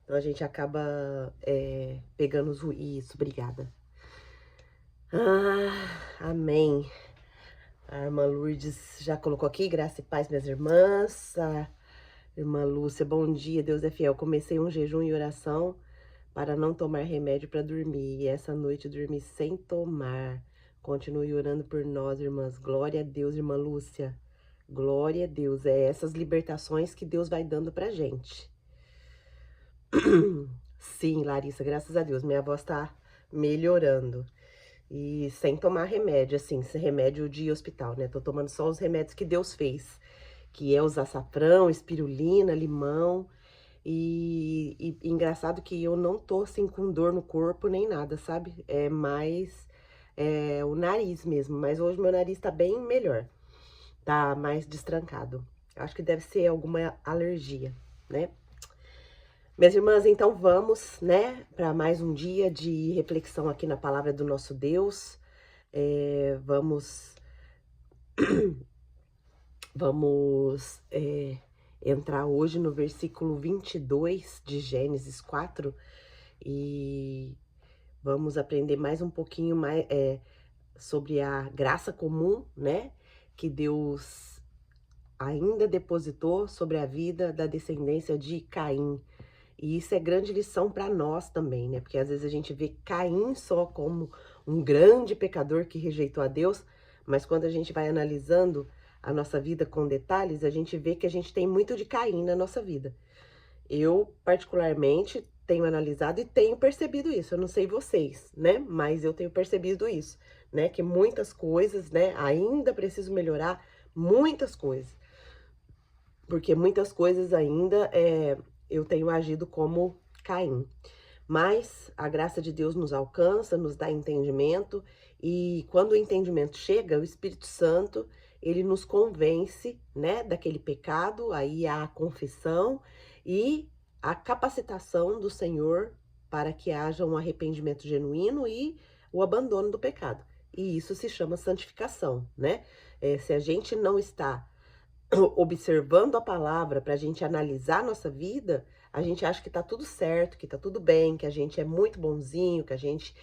Então a gente acaba pegando os isso, obrigada. Amém. A irmã Lourdes já colocou aqui, graça e paz, minhas irmãs. A irmã Lúcia, bom dia, Deus é fiel. Comecei um jejum e oração para não tomar remédio para dormir. E essa noite dormi sem tomar. Continue orando por nós, irmãs. Glória a Deus, irmã Lúcia. Glória a Deus. É essas libertações que Deus vai dando pra gente. Sim, Larissa, graças a Deus. Minha voz tá melhorando. E sem tomar remédio, assim, esse remédio de hospital, né? Tô tomando só os remédios que Deus fez, que é os açafrão, espirulina, limão. E engraçado que eu não tô, assim, com dor no corpo nem nada, sabe? É mais o nariz mesmo. Mas hoje meu nariz tá bem melhor. Tá mais destrancado. Acho que deve ser alguma alergia, né? Minhas irmãs, então vamos, né, para mais um dia de reflexão aqui na palavra do nosso Deus. Vamos entrar hoje no versículo 22 de Gênesis 4 e vamos aprender mais um pouquinho mais sobre a graça comum, né, que Deus ainda depositou sobre a vida da descendência de Caim. E isso é grande lição para nós também, né? Porque às vezes a gente vê Caim só como um grande pecador que rejeitou a Deus, mas quando a gente vai analisando a nossa vida com detalhes, a gente vê que a gente tem muito de Caim na nossa vida. Eu, particularmente, tenho analisado e tenho percebido isso. Eu não sei vocês, né? Mas eu tenho percebido isso, né? Que muitas coisas, né? Ainda preciso melhorar muitas coisas. Porque muitas coisas ainda eu tenho agido como Caim. Mas a graça de Deus nos alcança, nos dá entendimento, e quando o entendimento chega, o Espírito Santo, ele nos convence, né, daquele pecado, aí há a confissão e a capacitação do Senhor para que haja um arrependimento genuíno e o abandono do pecado. E isso se chama santificação, né? Se a gente não está observando a palavra para a gente analisar a nossa vida, a gente acha que tá tudo certo, que tá tudo bem, que a gente é muito bonzinho, que a gente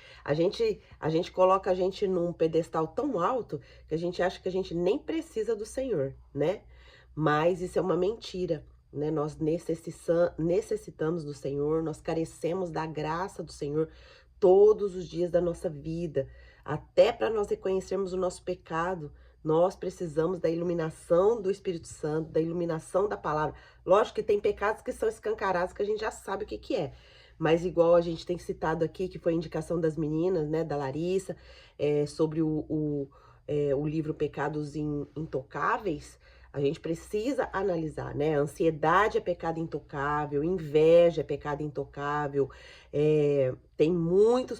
coloca a gente num pedestal tão alto que a gente acha que a gente nem precisa do Senhor, né? Mas isso é uma mentira, né? Nós necessitamos do Senhor, nós carecemos da graça do Senhor todos os dias da nossa vida, até para nós reconhecermos o nosso pecado. Nós precisamos da iluminação do Espírito Santo, da iluminação da palavra. Lógico que tem pecados que são escancarados, que a gente já sabe o que que é. Mas igual a gente tem citado aqui, que foi a indicação das meninas, né, da Larissa, sobre o livro Pecados Intocáveis, a gente precisa analisar, né? Ansiedade é pecado intocável, inveja é pecado intocável, tem muitos,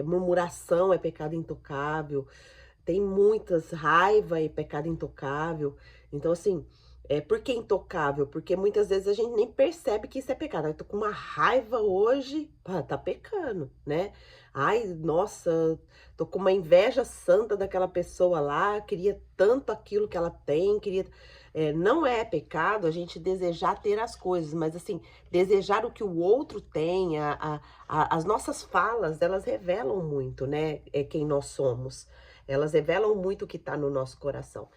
murmuração é pecado intocável, tem muitas, raiva e pecado intocável. Então, assim, por que intocável? Porque muitas vezes a gente nem percebe que isso é pecado. Eu tô com uma raiva hoje, pá, tá pecando, né? Ai, nossa, tô com uma inveja santa daquela pessoa lá, queria tanto aquilo que ela tem, queria. Não é pecado a gente desejar ter as coisas, mas assim, desejar o que o outro tem, as nossas falas, elas revelam muito, né? Quem nós somos. Elas revelam muito o que está no nosso coração.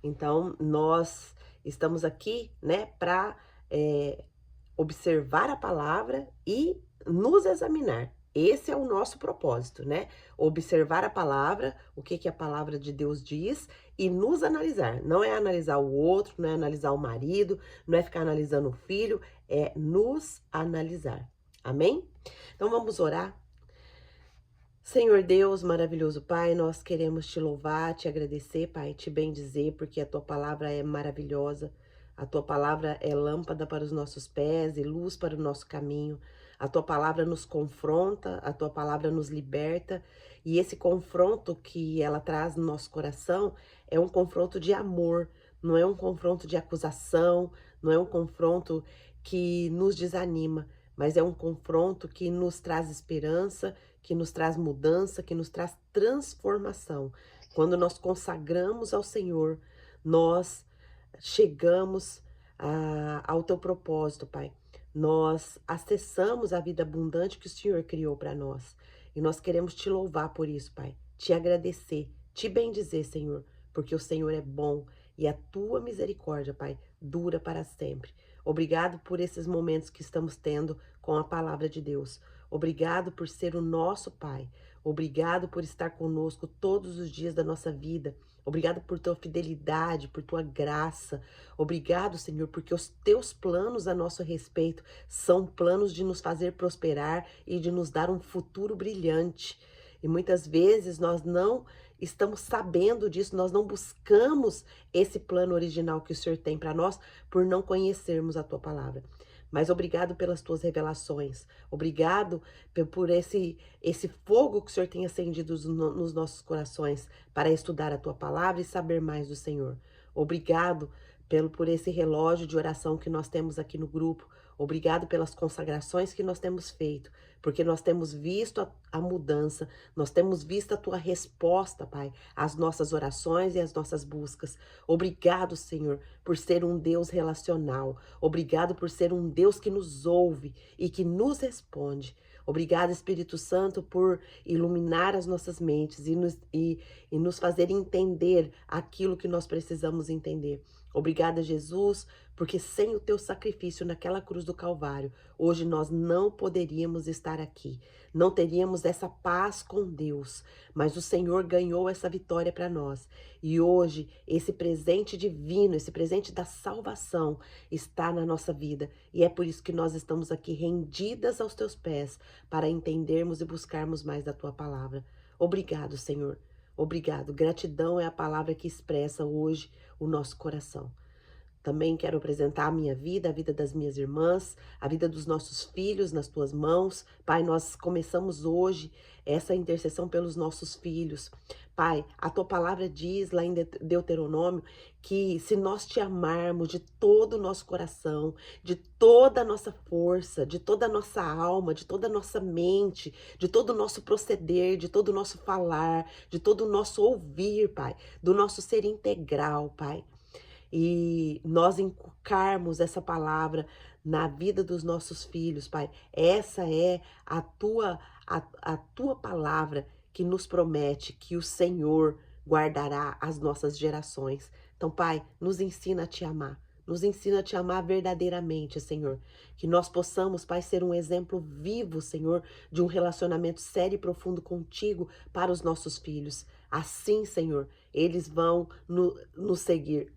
Então, nós estamos aqui, né, para observar a palavra e nos examinar. Esse é o nosso propósito, né? Observar a palavra, o que que a palavra de Deus diz e nos analisar. Não é analisar o outro, não é analisar o marido, não é ficar analisando o filho, é nos analisar. Amém? Então vamos orar. Senhor Deus, maravilhoso Pai, nós queremos te louvar, te agradecer, Pai, te bendizer, porque a tua palavra é maravilhosa, a tua palavra é lâmpada para os nossos pés e luz para o nosso caminho. A tua palavra nos confronta, a tua palavra nos liberta, e esse confronto que ela traz no nosso coração é um confronto de amor, não é um confronto de acusação, não é um confronto que nos desanima, mas é um confronto que nos traz esperança, que nos traz mudança, que nos traz transformação. Quando nós consagramos ao Senhor, nós chegamos ao teu propósito, Pai. nós acessamos a vida abundante que o Senhor criou para nós. E nós queremos te louvar por isso, Pai. Te agradecer, te bendizer, Senhor, porque o Senhor é bom e a tua misericórdia, Pai, dura para sempre. Obrigado por esses momentos que estamos tendo com a palavra de Deus. Obrigado por ser o nosso Pai. Obrigado por estar conosco todos os dias da nossa vida. Obrigado por tua fidelidade, por tua graça. Obrigado, Senhor, porque os teus planos a nosso respeito são planos de nos fazer prosperar e de nos dar um futuro brilhante. E muitas vezes nós não estamos sabendo disso, nós não buscamos esse plano original que o Senhor tem para nós por não conhecermos a tua palavra. Mas obrigado pelas tuas revelações. Obrigado por esse fogo que o Senhor tem acendido nos nossos corações para estudar a tua palavra e saber mais do Senhor. Obrigado por esse relógio de oração que nós temos aqui no grupo. Obrigado pelas consagrações que nós temos feito, porque nós temos visto a mudança, nós temos visto a tua resposta, Pai, às nossas orações e às nossas buscas. Obrigado, Senhor, por ser um Deus relacional. Obrigado por ser um Deus que nos ouve e que nos responde. Obrigado, Espírito Santo, por iluminar as nossas mentes e nos fazer entender aquilo que nós precisamos entender. Obrigada, Jesus, porque sem o teu sacrifício naquela cruz do Calvário, hoje nós não poderíamos estar aqui, não teríamos essa paz com Deus, mas o Senhor ganhou essa vitória para nós. E hoje, esse presente divino, esse presente da salvação está na nossa vida. E é por isso que nós estamos aqui rendidas aos teus pés, para entendermos e buscarmos mais da tua palavra. Obrigado, Senhor. Obrigado. Gratidão é a palavra que expressa hoje o nosso coração. Também quero apresentar a minha vida, a vida das minhas irmãs, a vida dos nossos filhos nas tuas mãos. Pai, nós começamos hoje essa intercessão pelos nossos filhos. Pai, a tua palavra diz lá em Deuteronômio que se nós te amarmos de todo o nosso coração, de toda a nossa força, de toda a nossa alma, de toda a nossa mente, de todo o nosso proceder, de todo o nosso falar, de todo o nosso ouvir, Pai, do nosso ser integral, Pai, e nós inculcarmos essa palavra na vida dos nossos filhos, Pai. Essa é a tua palavra que nos promete que o Senhor guardará as nossas gerações. Então, Pai, nos ensina a te amar. Nos ensina a te amar verdadeiramente, Senhor. Que nós possamos, Pai, ser um exemplo vivo, Senhor, de um relacionamento sério e profundo contigo para os nossos filhos. Assim, Senhor, eles vão nos seguir.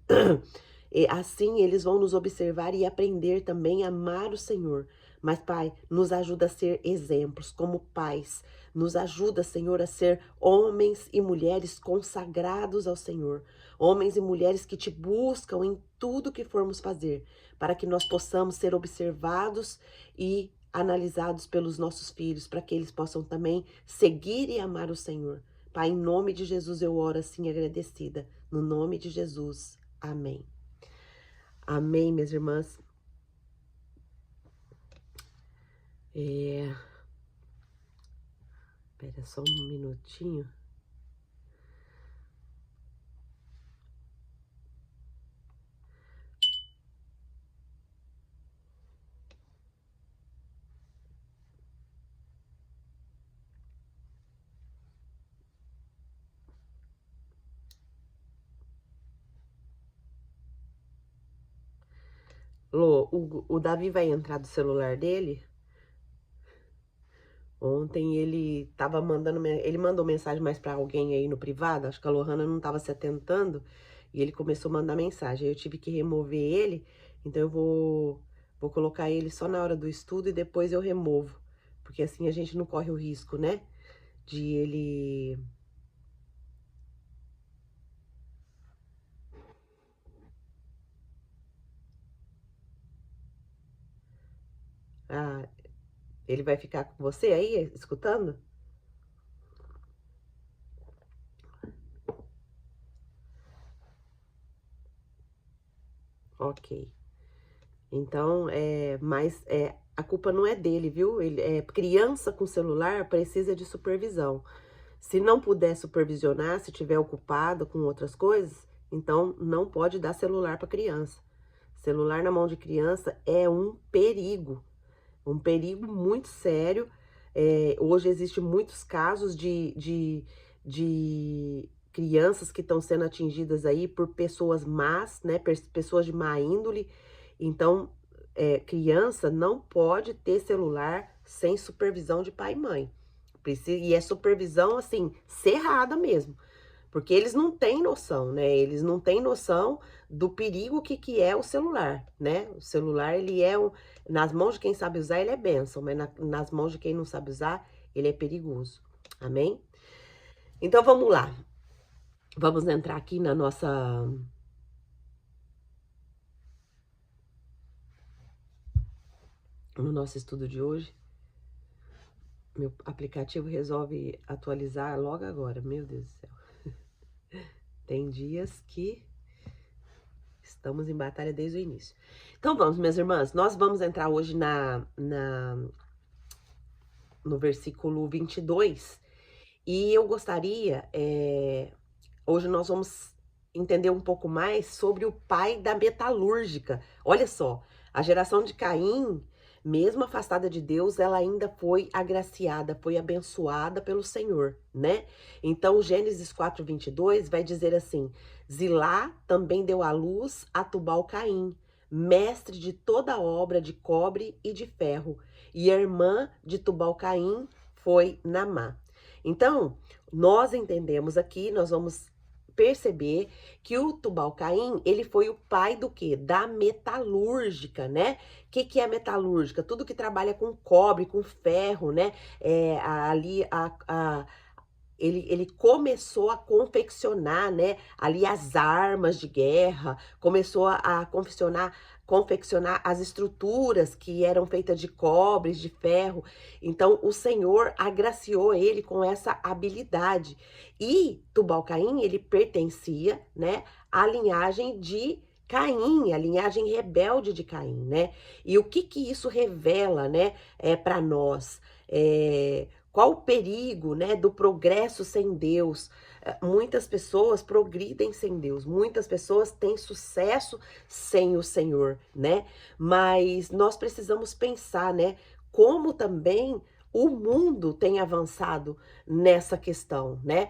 E assim eles vão nos observar e aprender também a amar o Senhor. Mas, Pai, nos ajuda a ser exemplos como pais. Nos ajuda, Senhor, a ser homens e mulheres consagrados ao Senhor. Homens e mulheres que te buscam em tudo que formos fazer, para que nós possamos ser observados e analisados pelos nossos filhos, para que eles possam também seguir e amar o Senhor. Pai, em nome de Jesus eu oro assim agradecida. No nome de Jesus. Amém. Amém, minhas irmãs. Espera só um minutinho. Lô, o Davi vai entrar do celular dele. Ontem ele tava mandando, ele mandou mensagem mais para alguém aí no privado, acho que a Lohana não tava se atentando, e ele começou a mandar mensagem. Aí eu tive que remover ele, então eu vou colocar ele só na hora do estudo e depois eu removo, porque assim a gente não corre o risco, né, de ele... Ah, ele vai ficar com você aí, escutando? Ok. Então, mas a culpa não é dele, viu? Criança com celular precisa de supervisão. Se não puder supervisionar, se tiver ocupado com outras coisas, então não pode dar celular para criança, Celular na mão de criança é um perigo muito sério. Hoje existem muitos casos de crianças que estão sendo atingidas aí por pessoas más, né? Pessoas de má índole. Então, criança não pode ter celular sem supervisão de pai e mãe. E é supervisão, assim, cerrada mesmo. Porque eles não têm noção, né? Eles não têm noção do perigo que é o celular, né? O celular, ele é nas mãos de quem sabe usar, ele é bênção, mas nas mãos de quem não sabe usar, ele é perigoso. Amém? Então, vamos lá. Vamos entrar aqui no nosso estudo de hoje. Meu aplicativo resolve atualizar logo agora, meu Deus do céu. Tem dias que estamos em batalha desde o início. Então vamos, minhas irmãs, nós vamos entrar hoje no versículo 22. E eu gostaria, hoje nós vamos entender um pouco mais sobre o pai da metalúrgica. Olha só, a geração de Caim, mesmo afastada de Deus, ela ainda foi agraciada, foi abençoada pelo Senhor, né? Então, Gênesis 4:22 vai dizer assim: Zilá também deu à luz a Tubal-Caim, mestre de toda obra de cobre e de ferro, e a irmã de Tubal-Caim foi Naamá. Então, nós entendemos aqui, nós vamos perceber que o Tubal-Caim, ele foi o pai do quê? Da metalúrgica, né? O que é a metalúrgica? Tudo que trabalha com cobre, com ferro, né? Ele começou a confeccionar, né, ali as armas de guerra, começou a confeccionar as estruturas que eram feitas de cobre, de ferro. Então, o Senhor agraciou ele com essa habilidade. E Tubal-Caim, ele pertencia, né, à linhagem de Caim, a linhagem rebelde de Caim, né? E o que isso revela, né, para nós? Qual o perigo, né, do progresso sem Deus? Muitas pessoas progridem sem Deus, muitas pessoas têm sucesso sem o Senhor, né? Mas nós precisamos pensar, né, como também o mundo tem avançado nessa questão, né?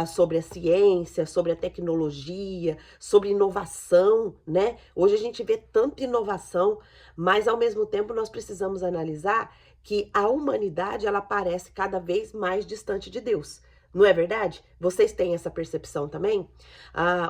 Sobre a ciência, sobre a tecnologia, sobre inovação, né? Hoje a gente vê tanta inovação, mas ao mesmo tempo nós precisamos analisar que a humanidade, ela parece cada vez mais distante de Deus. Não é verdade? Vocês têm essa percepção também?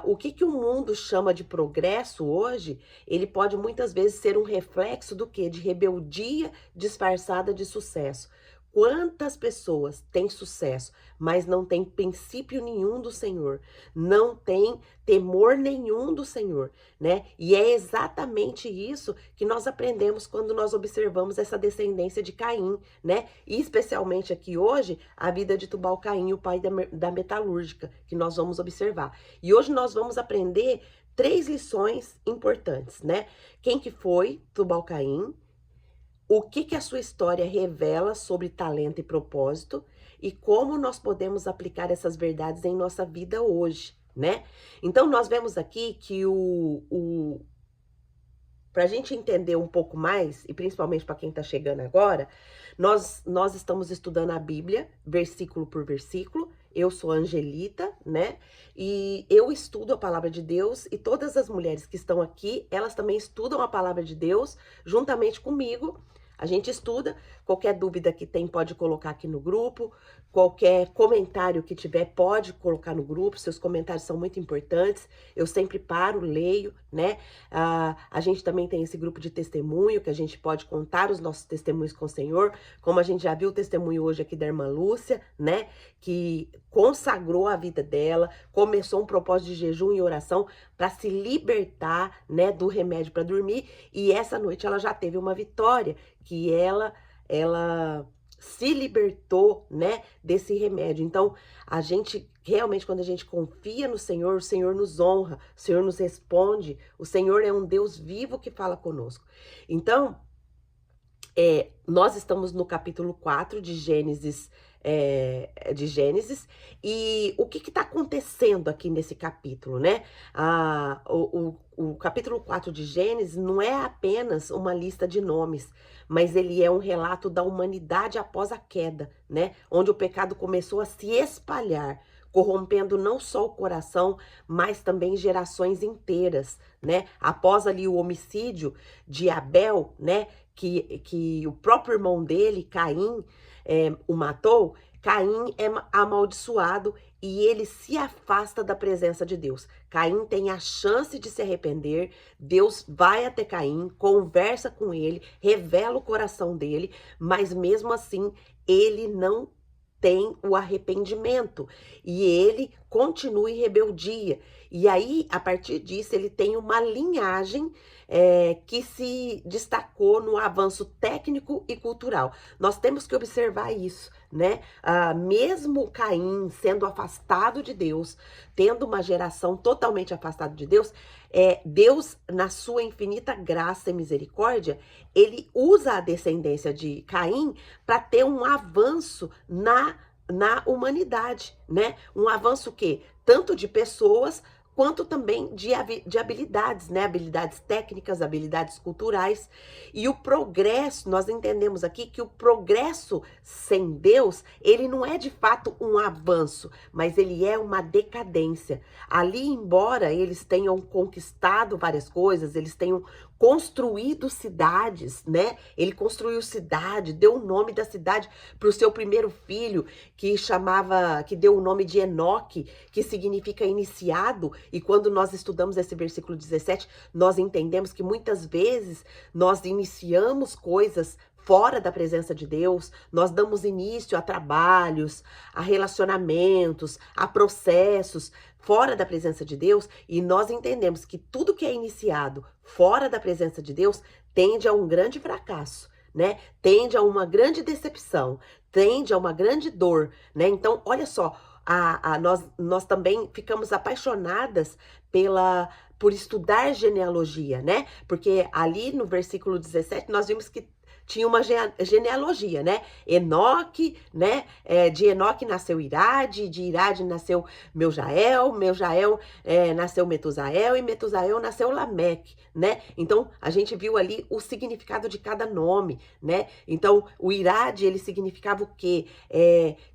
O que o mundo chama de progresso hoje, ele pode muitas vezes ser um reflexo do quê? De rebeldia disfarçada de sucesso. Quantas pessoas têm sucesso, mas não têm princípio nenhum do Senhor, não têm temor nenhum do Senhor, né? E é exatamente isso que nós aprendemos quando nós observamos essa descendência de Caim, né? E especialmente aqui hoje, a vida de Tubal-Caim, o pai da metalúrgica, que nós vamos observar. E hoje nós vamos aprender 3 lições importantes, né? Quem que foi Tubal-Caim? O que a sua história revela sobre talento e propósito e como nós podemos aplicar essas verdades em nossa vida hoje, né? Então, nós vemos aqui que para a gente entender um pouco mais, e principalmente para quem está chegando agora, nós estamos estudando a Bíblia, versículo por versículo. Eu sou Angelita, né? E eu estudo a palavra de Deus, e todas as mulheres que estão aqui, elas também estudam a palavra de Deus juntamente comigo. A gente estuda, qualquer dúvida que tem pode colocar aqui no grupo, qualquer comentário que tiver pode colocar no grupo, seus comentários são muito importantes, eu sempre paro, leio, né? A gente também tem esse grupo de testemunho, que a gente pode contar os nossos testemunhos com o Senhor, como a gente já viu o testemunho hoje aqui da irmã Lúcia, né? Que consagrou a vida dela, começou um propósito de jejum e oração para se libertar, né, do remédio para dormir, e essa noite ela já teve uma vitória, que ela se libertou, né, desse remédio. Então, a gente realmente, quando a gente confia no Senhor, o Senhor nos honra, o Senhor nos responde, o Senhor é um Deus vivo que fala conosco. Então, Nós estamos no capítulo 4 de Gênesis, e o que está acontecendo aqui nesse capítulo, né? O capítulo 4 de Gênesis não é apenas uma lista de nomes, mas ele é um relato da humanidade após a queda, né? Onde o pecado começou a se espalhar, corrompendo não só o coração, mas também gerações inteiras, né? Após ali o homicídio de Abel, né? Que o próprio irmão dele, Caim, o matou, Caim é amaldiçoado e ele se afasta da presença de Deus. Caim tem a chance de se arrepender, Deus vai até Caim, conversa com ele, revela o coração dele, mas mesmo assim ele não tem o arrependimento e ele continua em rebeldia. E aí, a partir disso, ele tem uma linhagem que se destacou no avanço técnico e cultural. Nós temos que observar isso, né? Mesmo Caim sendo afastado de Deus, tendo uma geração totalmente afastada de Deus, Deus, na sua infinita graça e misericórdia, ele usa a descendência de Caim para ter um avanço na humanidade, né? Um avanço que tanto de pessoas quanto também de habilidades, né? Habilidades técnicas, habilidades culturais. E o progresso, nós entendemos aqui que o progresso sem Deus, ele não é de fato um avanço, mas ele é uma decadência. Ali, embora eles tenham conquistado várias coisas, eles tenham construído cidades, né? Ele construiu cidade, deu o nome da cidade para o seu primeiro filho, que deu o nome de Enoque, que significa iniciado. E quando nós estudamos esse versículo 17, nós entendemos que muitas vezes nós iniciamos coisas fora da presença de Deus, nós damos início a trabalhos, a relacionamentos, a processos fora da presença de Deus, e nós entendemos que tudo que é iniciado fora da presença de Deus tende a um grande fracasso, né? Tende a uma grande decepção, tende a uma grande dor, né? Então, olha só, nós também ficamos apaixonadas por estudar genealogia, né? Porque ali no versículo 17 nós vimos que tinha uma genealogia, né? Enoque, né? De Enoque nasceu Irade, de Irade nasceu Meujael nasceu Metusael, e Metusael nasceu Lameque, né? Então, a gente viu ali o significado de cada nome, né? Então, o Irade, ele significava o quê?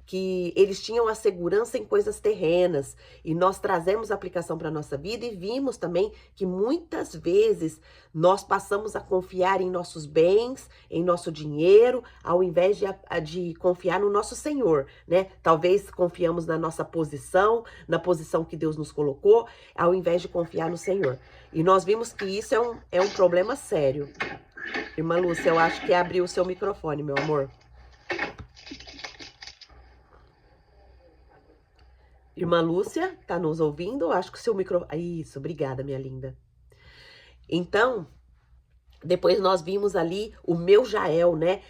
Que eles tinham a segurança em coisas terrenas, e nós trazemos a aplicação para a nossa vida e vimos também que muitas vezes nós passamos a confiar em nossos bens, em nosso dinheiro, ao invés de confiar no nosso Senhor, né? Talvez confiamos na nossa posição, na posição que Deus nos colocou, ao invés de confiar no Senhor. E nós vimos que isso é um problema sério. Irmã Lúcia, eu acho que abriu o seu microfone, meu amor. Irmã Lúcia, tá nos ouvindo? Acho que o seu microfone... Isso, obrigada, minha linda. Então, depois nós vimos ali o Meujael, né?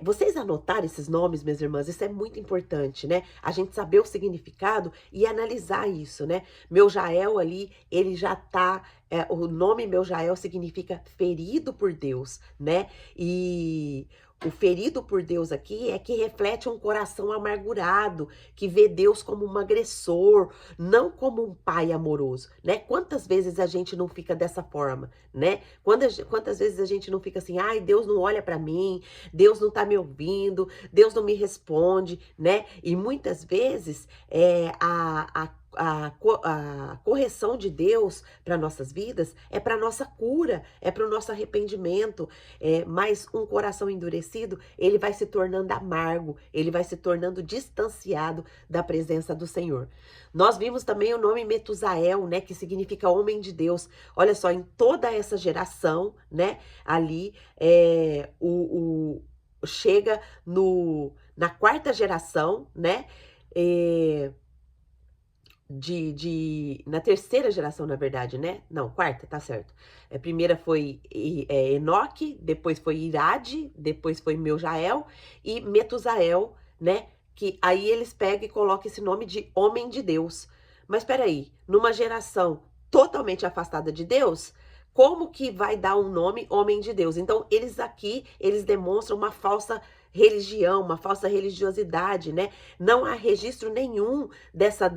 Vocês anotaram esses nomes, minhas irmãs? Isso é muito importante, né? A gente saber o significado e analisar isso, né? Meujael ali, ele já tá... o nome Meujael significa ferido por Deus, né? E... o ferido por Deus aqui é que reflete um coração amargurado, que vê Deus como um agressor, não como um pai amoroso, né? Quantas vezes a gente não fica dessa forma, né? Quantas vezes a gente não fica assim, ai, Deus não olha para mim, Deus não tá me ouvindo, Deus não me responde, né? E muitas vezes a correção de Deus para nossas vidas é para nossa cura, é para o nosso arrependimento, mas um coração endurecido, ele vai se tornando amargo, ele vai se tornando distanciado da presença do Senhor. Nós vimos também o nome Metusael, né, que significa homem de Deus. Olha só, em toda essa geração, né, ali, chega na quarta geração, né, na terceira geração, na verdade, né? Não, quarta, tá certo. Primeira foi Enoque, depois foi Irade, depois foi Meujael e Metusael, né? Que aí eles pegam e colocam esse nome de homem de Deus. Mas peraí, numa geração totalmente afastada de Deus, como que vai dar um nome homem de Deus? Então, eles demonstram uma falsa religião, uma falsa religiosidade, né? Não há registro nenhum dessa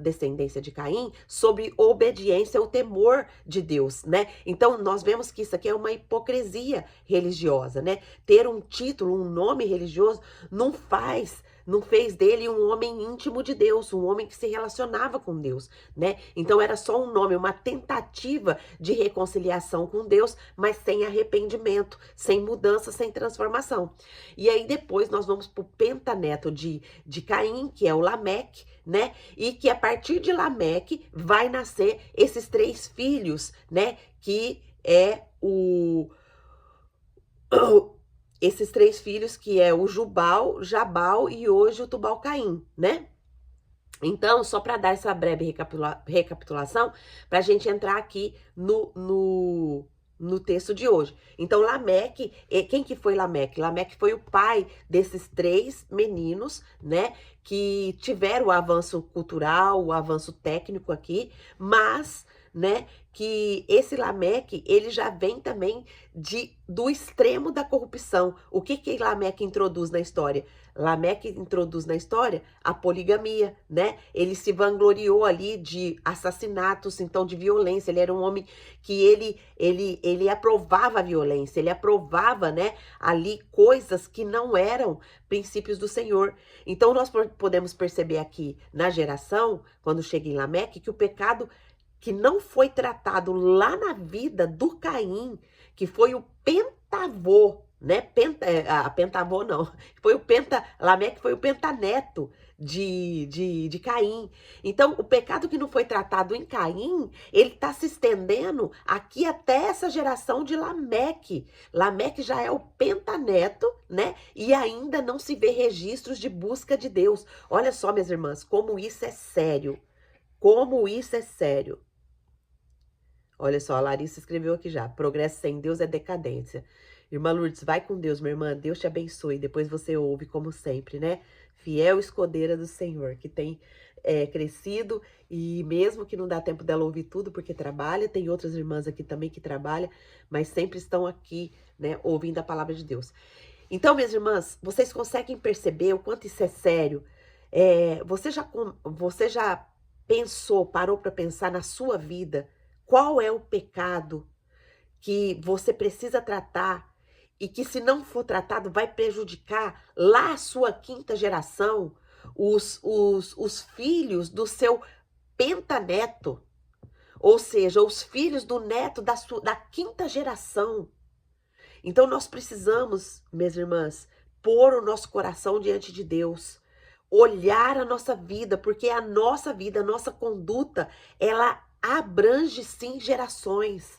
descendência de Caim sobre obediência ou temor de Deus, né? Então, nós vemos que isso aqui é uma hipocrisia religiosa, né? Ter um título, um nome religioso, não fez dele um homem íntimo de Deus, um homem que se relacionava com Deus, né? Então era só um nome, uma tentativa de reconciliação com Deus, mas sem arrependimento, sem mudança, sem transformação. E aí depois nós vamos para o pentaneto de Caim, que é o Lameque, né? E que a partir de Lameque vai nascer esses 3 filhos, né? Que é esses 3 filhos, que é o Jubal, Jabal e hoje o Tubal-Caim, né? Então, só para dar essa breve recapitulação, para a gente entrar aqui no texto de hoje. Então, Lameque, quem que foi Lameque? Lameque foi o pai desses 3 meninos, né? Que tiveram o avanço cultural, o avanço técnico aqui, mas, né? Que esse Lameque, ele já vem também do extremo da corrupção. O que Lameque introduz na história? Lameque introduz na história a poligamia, né? Ele se vangloriou ali de assassinatos, então de violência. Ele era um homem que ele aprovava a violência, ele aprovava, né, ali coisas que não eram princípios do Senhor. Então nós podemos perceber aqui na geração, quando chega em Lameque, que o pecado que não foi tratado lá na vida do Caim, que foi o pentavô, né? Pentavô não, Lameque foi o pentaneto de Caim. Então, o pecado que não foi tratado em Caim, ele está se estendendo aqui até essa geração de Lameque. Lameque já é o pentaneto, né? E ainda não se vê registros de busca de Deus. Olha só, minhas irmãs, como isso é sério. Como isso é sério. Olha só, a Larissa escreveu aqui já. Progresso sem Deus é decadência. Irmã Lourdes, vai com Deus, minha irmã. Deus te abençoe. Depois você ouve, como sempre, né? Fiel escudeira do Senhor, que tem crescido. E mesmo que não dá tempo dela ouvir tudo, porque trabalha, tem outras irmãs aqui também que trabalham, mas sempre estão aqui, né, ouvindo a palavra de Deus. Então, minhas irmãs, vocês conseguem perceber o quanto isso é sério? Você já pensou, parou para pensar na sua vida? Qual é o pecado que você precisa tratar e que, se não for tratado, vai prejudicar lá a sua 5ª geração, os filhos do seu pentaneto, ou seja, os filhos do neto da 5ª geração. Então nós precisamos, minhas irmãs, pôr o nosso coração diante de Deus, olhar a nossa vida, porque a nossa vida, a nossa conduta, ela abrange sim gerações,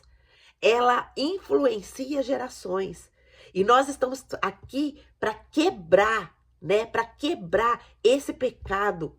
ela influencia gerações. E nós estamos aqui para quebrar, né? Para quebrar esse pecado,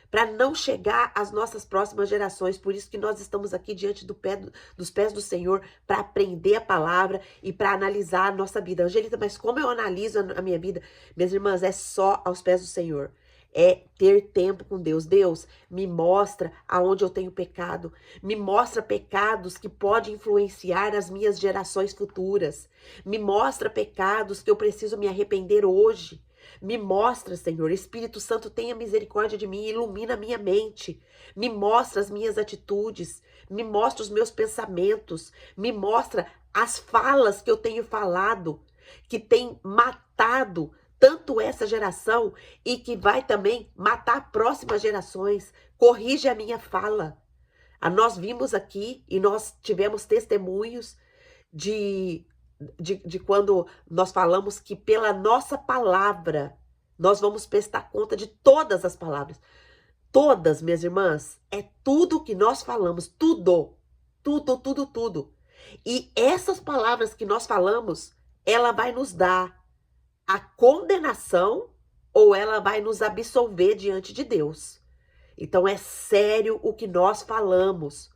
para não chegar às nossas próximas gerações. Por isso que nós estamos aqui diante dos pés do Senhor, para aprender a palavra e para analisar a nossa vida. Angelita, mas como eu analiso a minha vida? Minhas irmãs, é só aos pés do Senhor. É ter tempo com Deus. Deus, me mostra aonde eu tenho pecado. Me mostra pecados que podem influenciar as minhas gerações futuras. Me mostra pecados que eu preciso me arrepender hoje. Me mostra, Senhor. Espírito Santo, tenha misericórdia de mim, ilumina a minha mente. Me mostra as minhas atitudes. Me mostra os meus pensamentos. Me mostra as falas que eu tenho falado, que tem matado tanto essa geração e que vai também matar próximas gerações. Corrige a minha fala. Nós vimos aqui e nós tivemos testemunhos de quando nós falamos que pela nossa palavra nós vamos prestar conta de todas as palavras. Todas, minhas irmãs, é tudo que nós falamos, tudo. E essas palavras que nós falamos, ela vai nos dar a condenação ou ela vai nos absolver diante de Deus. Então é sério o que nós falamos.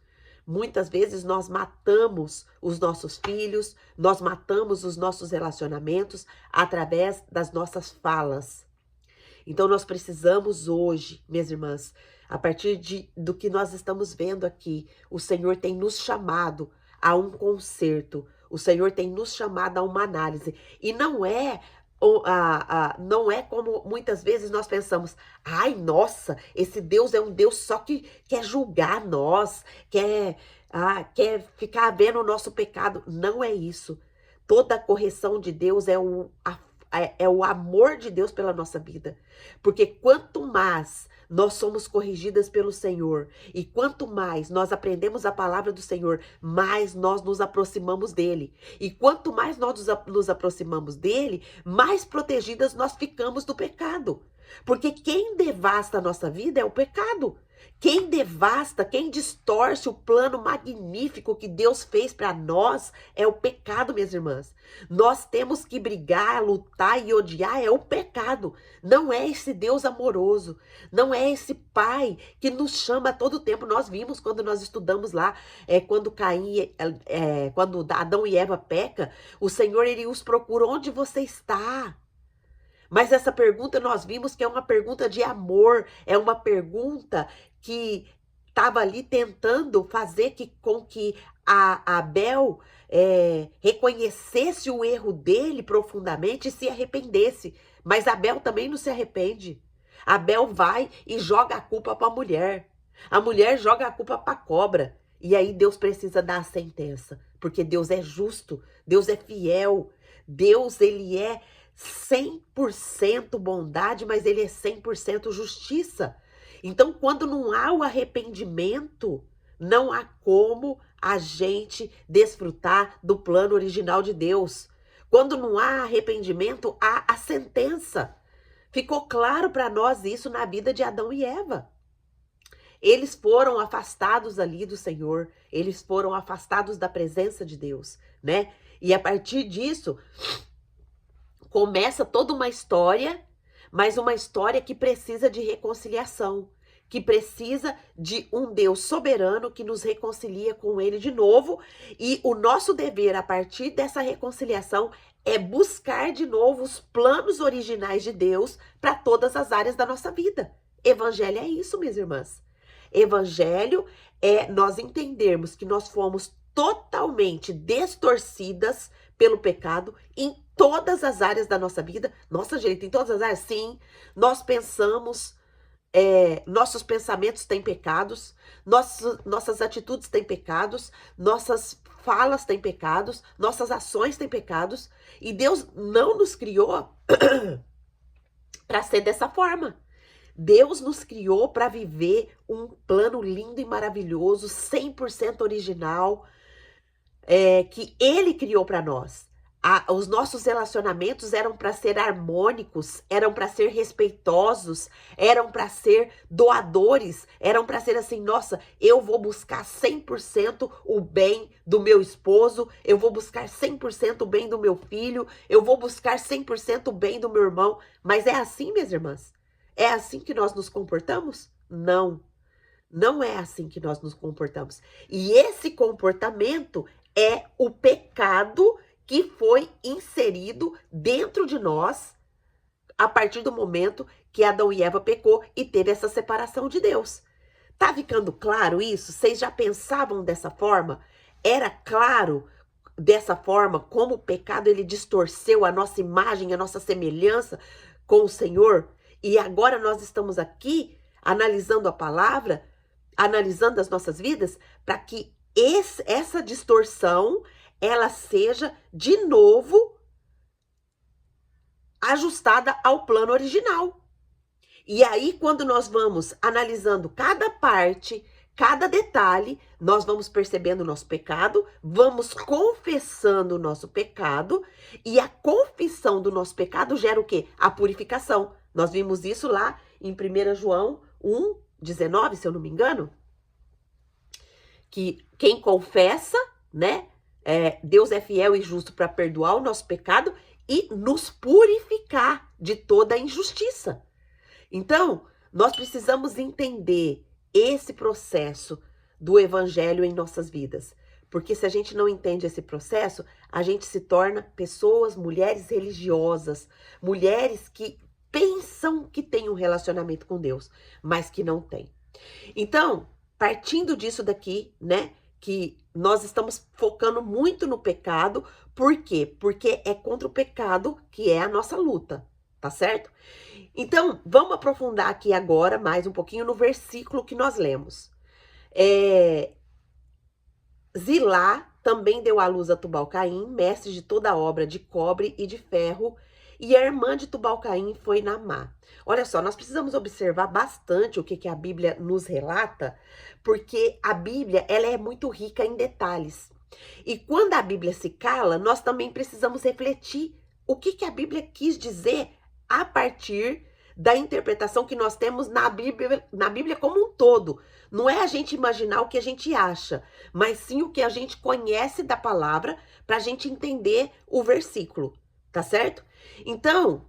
Muitas vezes nós matamos os nossos filhos, nós matamos os nossos relacionamentos através das nossas falas. Então nós precisamos hoje, minhas irmãs, a partir do que nós estamos vendo aqui, o Senhor tem nos chamado a um conserto. O Senhor tem nos chamado a uma análise. E não é não é como muitas vezes nós pensamos, ai, nossa, esse Deus é um Deus só que quer julgar nós, quer ficar vendo o nosso pecado. Não é isso. Toda a correção de Deus é o amor de Deus pela nossa vida. Porque quanto mais nós somos corrigidas pelo Senhor e quanto mais nós aprendemos a palavra do Senhor, mais nós nos aproximamos dele. E quanto mais nós nos aproximamos dele, mais protegidas nós ficamos do pecado. Porque quem devasta a nossa vida é o pecado. Quem devasta, quem distorce o plano magnífico que Deus fez para nós é o pecado, minhas irmãs. Nós temos que brigar, lutar e odiar é o pecado. Não é esse Deus amoroso, não é esse Pai que nos chama a todo tempo. Nós vimos quando nós estudamos lá, quando Adão e Eva pecam, o Senhor ele os procura, onde você está? Mas essa pergunta nós vimos que é uma pergunta de amor, é uma pergunta que estava ali tentando fazer com que a Abel reconhecesse o erro dele profundamente e se arrependesse. Mas Abel também não se arrepende. Abel vai e joga a culpa para a mulher. A mulher joga a culpa para a cobra. E aí Deus precisa dar a sentença, porque Deus é justo, Deus é fiel, Deus ele é 100% bondade, mas ele é 100% justiça. Então, quando não há o arrependimento, não há como a gente desfrutar do plano original de Deus. Quando não há arrependimento, há a sentença. Ficou claro para nós isso na vida de Adão e Eva. Eles foram afastados ali do Senhor, eles foram afastados da presença de Deus, né? E a partir disso, começa toda uma história, mas uma história que precisa de reconciliação, que precisa de um Deus soberano que nos reconcilia com ele de novo. E o nosso dever, a partir dessa reconciliação, é buscar de novo os planos originais de Deus para todas as áreas da nossa vida. Evangelho é isso, minhas irmãs. Evangelho é nós entendermos que nós fomos totalmente distorcidas pelo pecado em todas as áreas da nossa vida. Nossa, gente, em todas as áreas? Sim. Nós pensamos, nossos pensamentos têm pecados, nossas atitudes têm pecados, nossas falas têm pecados, nossas ações têm pecados. E Deus não nos criou para ser dessa forma. Deus nos criou para viver um plano lindo e maravilhoso, 100% original, que Ele criou para nós. Os nossos relacionamentos eram para ser harmônicos, eram para ser respeitosos, eram para ser doadores, eram para ser assim, nossa, eu vou buscar 100% o bem do meu esposo, eu vou buscar 100% o bem do meu filho, eu vou buscar 100% o bem do meu irmão. Mas é assim, minhas irmãs? É assim que nós nos comportamos? Não, não é assim que nós nos comportamos. E esse comportamento é o pecado que foi inserido dentro de nós a partir do momento que Adão e Eva pecou e teve essa separação de Deus. Tá ficando claro isso? Vocês já pensavam dessa forma? Era claro dessa forma como o pecado ele distorceu a nossa imagem, a nossa semelhança com o Senhor? E agora nós estamos aqui analisando a palavra, analisando as nossas vidas, para que essa distorção ela seja de novo ajustada ao plano original. E aí, quando nós vamos analisando cada parte, cada detalhe, nós vamos percebendo o nosso pecado, vamos confessando o nosso pecado, e a confissão do nosso pecado gera o quê? A purificação. Nós vimos isso lá em 1 João 1,19, se eu não me engano, que quem confessa, né, Deus é fiel e justo para perdoar o nosso pecado e nos purificar de toda a injustiça. Então, nós precisamos entender esse processo do evangelho em nossas vidas. Porque se a gente não entende esse processo, a gente se torna pessoas, mulheres religiosas, mulheres que pensam que têm um relacionamento com Deus, mas que não têm. Então, partindo disso daqui, né, que nós estamos focando muito no pecado. Por quê? Porque é contra o pecado que é a nossa luta, tá certo? Então, vamos aprofundar aqui agora mais um pouquinho no versículo que nós lemos. Zilá também deu à luz a Tubal-Caim, mestre de toda a obra de cobre e de ferro, e a irmã de Tubal-Caim foi Naamá. Olha só, nós precisamos observar bastante o que a Bíblia nos relata, porque a Bíblia ela é muito rica em detalhes. E quando a Bíblia se cala, nós também precisamos refletir o que a Bíblia quis dizer a partir da interpretação que nós temos na Bíblia como um todo. Não é a gente imaginar o que a gente acha, mas sim o que a gente conhece da palavra para a gente entender o versículo, tá certo? Então,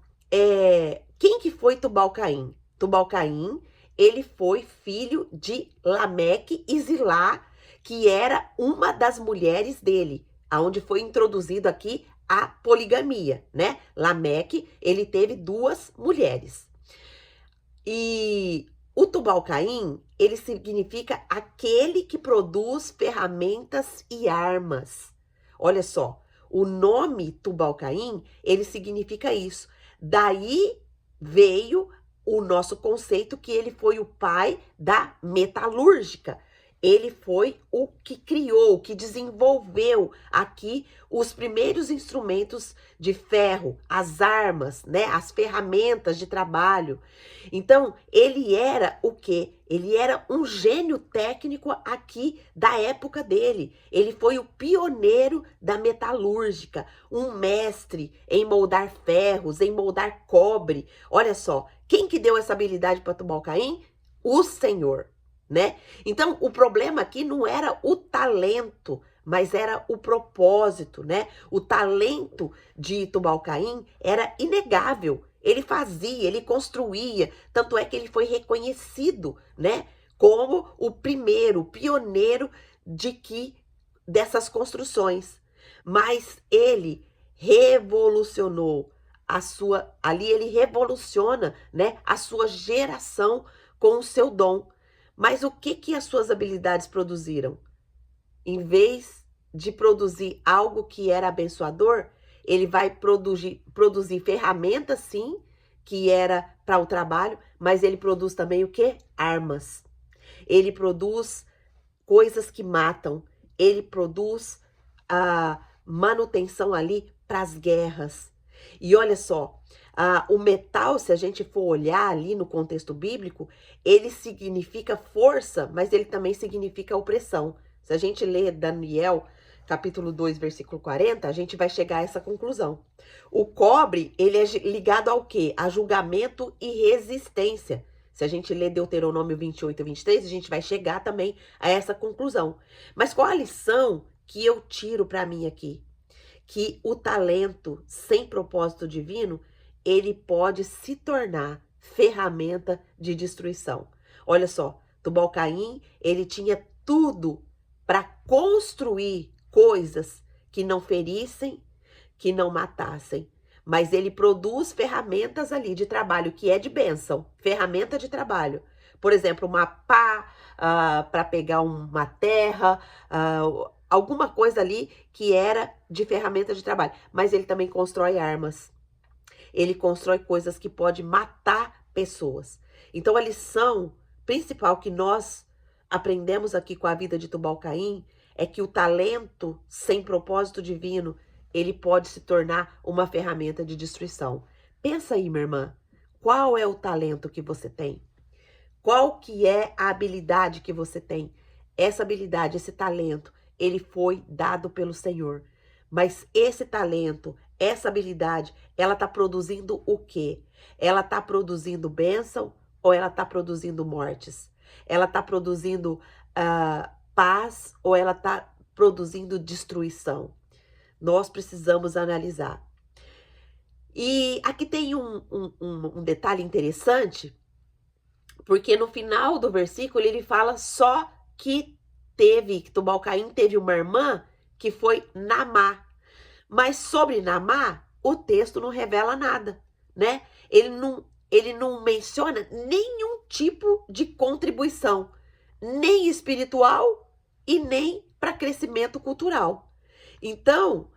quem que foi Tubal-Caim? Tubal-Caim, ele foi filho de Lameque e Zilá, que era uma das mulheres dele, aonde foi introduzido aqui a poligamia, né? Lameque, ele teve 2 mulheres. E o Tubal-Caim, ele significa aquele que produz ferramentas e armas. Olha só, o nome Tubal-Caim, ele significa isso. Daí veio o nosso conceito que ele foi o pai da metalúrgica. Ele foi o que criou, o que desenvolveu aqui os primeiros instrumentos de ferro, as armas, né, as ferramentas de trabalho. Então, ele era o quê? Ele era um gênio técnico aqui da época dele. Ele foi o pioneiro da metalúrgica, um mestre em moldar ferros, em moldar cobre. Olha só, quem que deu essa habilidade para Tubal-Caim? O Senhor, né? Então, o problema aqui não era o talento, mas era o propósito, né? O talento de Tubal-Caim era inegável. Ele fazia, ele construía, tanto é que ele foi reconhecido, né, como o primeiro, o pioneiro dessas construções. Mas ele revolucionou ali ele revoluciona, né, a sua geração com o seu dom. Mas o que as suas habilidades produziram? Em vez de produzir algo que era abençoador, ele vai produzir ferramentas, sim, que era para o trabalho, mas ele produz também o quê? Armas. Ele produz coisas que matam. Ele produz a manutenção ali para as guerras. E olha só, o metal, se a gente for olhar ali no contexto bíblico, ele significa força, mas ele também significa opressão. Se a gente ler Daniel, capítulo 2, versículo 40, a gente vai chegar a essa conclusão. O cobre, ele é ligado ao quê? A julgamento e resistência. Se a gente ler Deuteronômio 28 e 23, a gente vai chegar também a essa conclusão. Mas qual a lição que eu tiro para mim aqui? Que o talento sem propósito divino, ele pode se tornar ferramenta de destruição. Olha só, Tubal-Caim, ele tinha tudo para construir coisas que não ferissem, que não matassem. Mas ele produz ferramentas ali de trabalho, que é de bênção, ferramenta de trabalho. Por exemplo, uma pá para pegar uma terra, alguma coisa ali que era de ferramenta de trabalho. Mas ele também constrói armas. Ele constrói coisas que podem matar pessoas. Então, a lição principal que nós aprendemos aqui com a vida de Tubal-Caim é que o talento sem propósito divino, ele pode se tornar uma ferramenta de destruição. Pensa aí, minha irmã, qual é o talento que você tem? Qual que é a habilidade que você tem? Essa habilidade, esse talento, ele foi dado pelo Senhor. Mas esse talento, essa habilidade, ela está produzindo o quê? Ela está produzindo bênção ou ela está produzindo mortes? Ela está produzindo paz ou ela está produzindo destruição? Nós precisamos analisar. E aqui tem um detalhe interessante, porque no final do versículo ele fala só que Tubal-Caim teve uma irmã que foi Naamá. Mas sobre Naamá, o texto não revela nada, né? Ele não menciona nenhum tipo de contribuição, nem espiritual e nem para crescimento cultural. Então,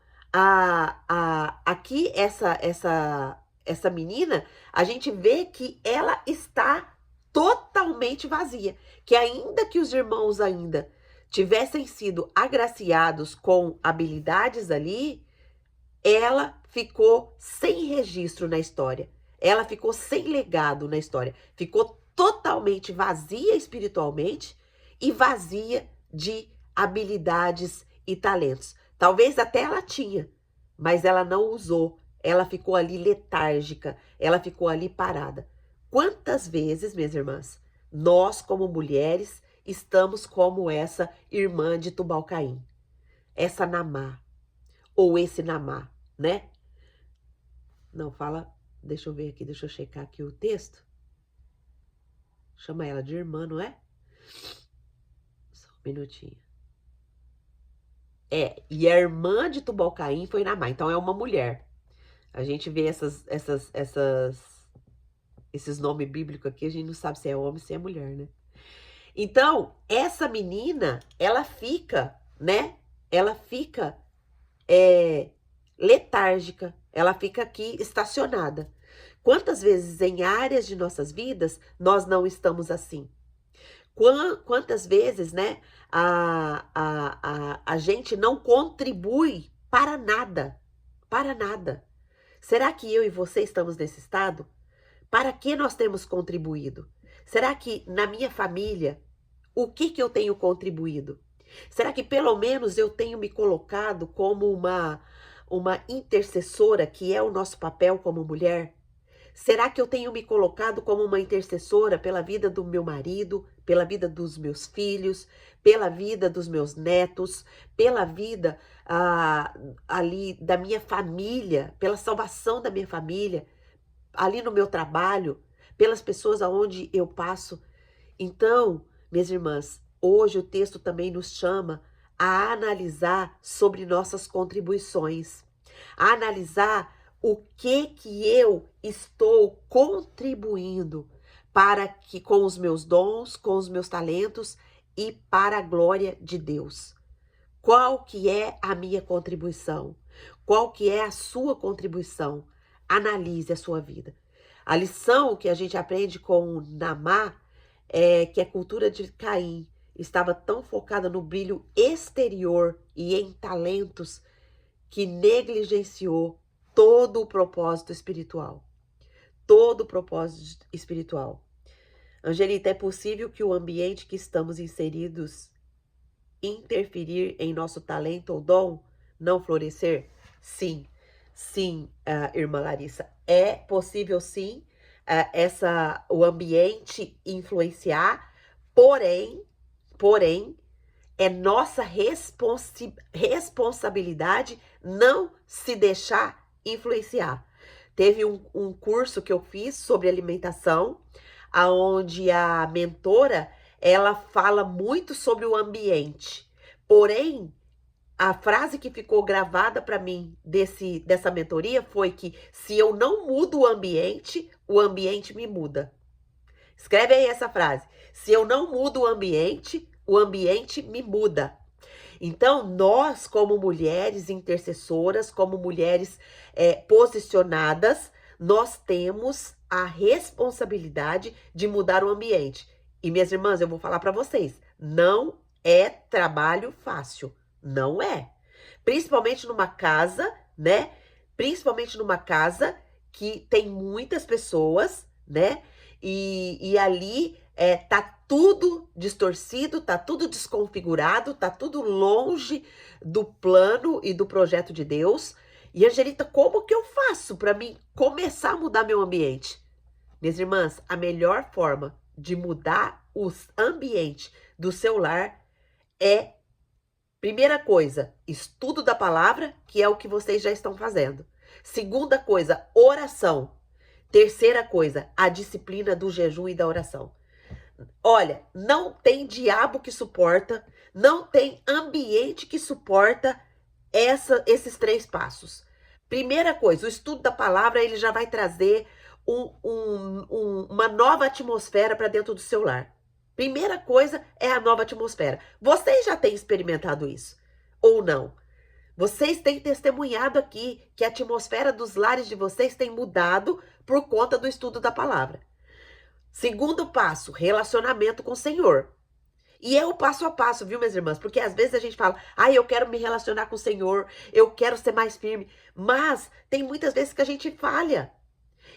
aqui essa menina, a gente vê que ela está totalmente vazia, que ainda que os irmãos ainda tivessem sido agraciados com habilidades ali, ela ficou sem registro na história. Ela ficou sem legado na história. Ficou totalmente vazia espiritualmente e vazia de habilidades e talentos. Talvez até ela tinha, mas ela não usou. Ela ficou ali letárgica, ela ficou ali parada. Quantas vezes, minhas irmãs, nós como mulheres estamos como essa irmã de Tubal-Caim, essa Naamá, ou esse Naamá, né? Não, fala, deixa eu ver aqui, deixa eu checar aqui o texto. Chama ela de irmã, não é? Só um minutinho. E a irmã de Tubal-Caim foi Naamá, então é uma mulher. A gente vê esses nomes bíblicos aqui, a gente não sabe se é homem, se é mulher, né? Então, essa menina, ela fica, né? Ela fica letárgica, ela fica aqui estacionada. Quantas vezes em áreas de nossas vidas nós não estamos assim? Quantas vezes, né, a gente não contribui para nada, para nada. Será que eu e você estamos nesse estado? Para que nós temos contribuído? Será que na minha família, o que eu tenho contribuído? Será que pelo menos eu tenho me colocado como uma intercessora, que é o nosso papel como mulher? Será que eu tenho me colocado como uma intercessora pela vida do meu marido, pela vida dos meus filhos, pela vida dos meus netos, pela vida ali da minha família, pela salvação da minha família, ali no meu trabalho, pelas pessoas aonde eu passo? Então, minhas irmãs, hoje o texto também nos chama a analisar sobre nossas contribuições, a analisar o que eu estou contribuindo para que com os meus dons, com os meus talentos e para a glória de Deus. Qual que é a minha contribuição? Qual que é a sua contribuição? Analise a sua vida. A lição que a gente aprende com Naamá é que a cultura de Caim estava tão focada no brilho exterior e em talentos que negligenciou todo o propósito espiritual. Todo o propósito espiritual. Angelita, é possível que o ambiente que estamos inseridos interferir em nosso talento ou dom não florescer? Sim, sim, irmã Larissa, é possível sim o ambiente influenciar, porém, é nossa responsabilidade não se deixar influenciar. Teve um curso que eu fiz sobre alimentação, aonde a mentora, ela fala muito sobre o ambiente. Porém, a frase que ficou gravada para mim dessa mentoria foi que se eu não mudo o ambiente me muda. Escreve aí essa frase. Se eu não mudo o ambiente me muda. Então, nós, como mulheres intercessoras, como mulheres posicionadas, nós temos a responsabilidade de mudar o ambiente. E, minhas irmãs, eu vou falar para vocês, não é trabalho fácil. Não é. Principalmente numa casa, né? Principalmente numa casa que tem muitas pessoas, né? E ali tá tudo distorcido, tá tudo desconfigurado, tá tudo longe do plano e do projeto de Deus. E, Angelita, como que eu faço para mim começar a mudar meu ambiente? Minhas irmãs, a melhor forma de mudar o ambiente do seu lar é, primeira coisa, estudo da palavra, que é o que vocês já estão fazendo. Segunda coisa, oração. Terceira coisa, a disciplina do jejum e da oração. Olha, não tem diabo que suporta, não tem ambiente que suporta esses 3 passos. Primeira coisa, o estudo da palavra, ele já vai trazer uma nova atmosfera para dentro do seu lar. Primeira coisa é a nova atmosfera. Vocês já têm experimentado isso? Ou não? Vocês têm testemunhado aqui que a atmosfera dos lares de vocês tem mudado por conta do estudo da palavra. Segundo passo, relacionamento com o Senhor. E é o passo a passo, viu, minhas irmãs? Porque às vezes a gente fala, eu quero me relacionar com o Senhor, eu quero ser mais firme. Mas tem muitas vezes que a gente falha.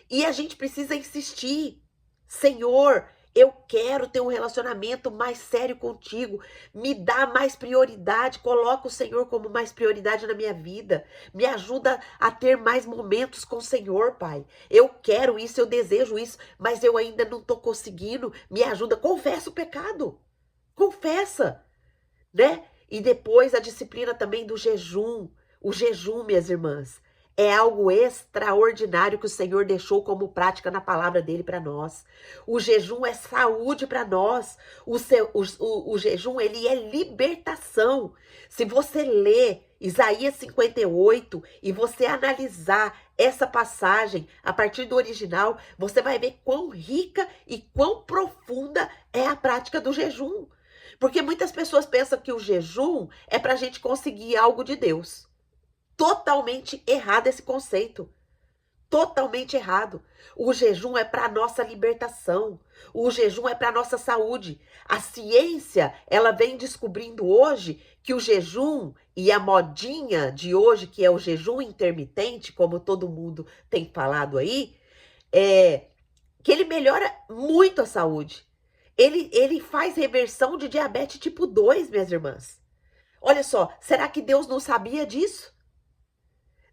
E a gente precisa insistir. Senhor, eu quero ter um relacionamento mais sério contigo. Me dá mais prioridade. Coloca o Senhor como mais prioridade na minha vida. Me ajuda a ter mais momentos com o Senhor, Pai. Eu quero isso, eu desejo isso, mas eu ainda não estou conseguindo. Me ajuda. Confessa o pecado. Confessa, né? E depois a disciplina também do jejum. O jejum, minhas irmãs, é algo extraordinário que o Senhor deixou como prática na palavra dele para nós. O jejum é saúde para nós. O jejum, ele é libertação. Se você ler Isaías 58 e você analisar essa passagem a partir do original, você vai ver quão rica e quão profunda é a prática do jejum. Porque muitas pessoas pensam que o jejum é para a gente conseguir algo de Deus. Totalmente errado esse conceito. Totalmente errado. O jejum é para nossa libertação. O jejum é para nossa saúde. A ciência, ela vem descobrindo hoje que o jejum e a modinha de hoje, que é o jejum intermitente, como todo mundo tem falado aí, que ele melhora muito a saúde. Ele faz reversão de diabetes tipo 2, minhas irmãs. Olha só, será que Deus não sabia disso?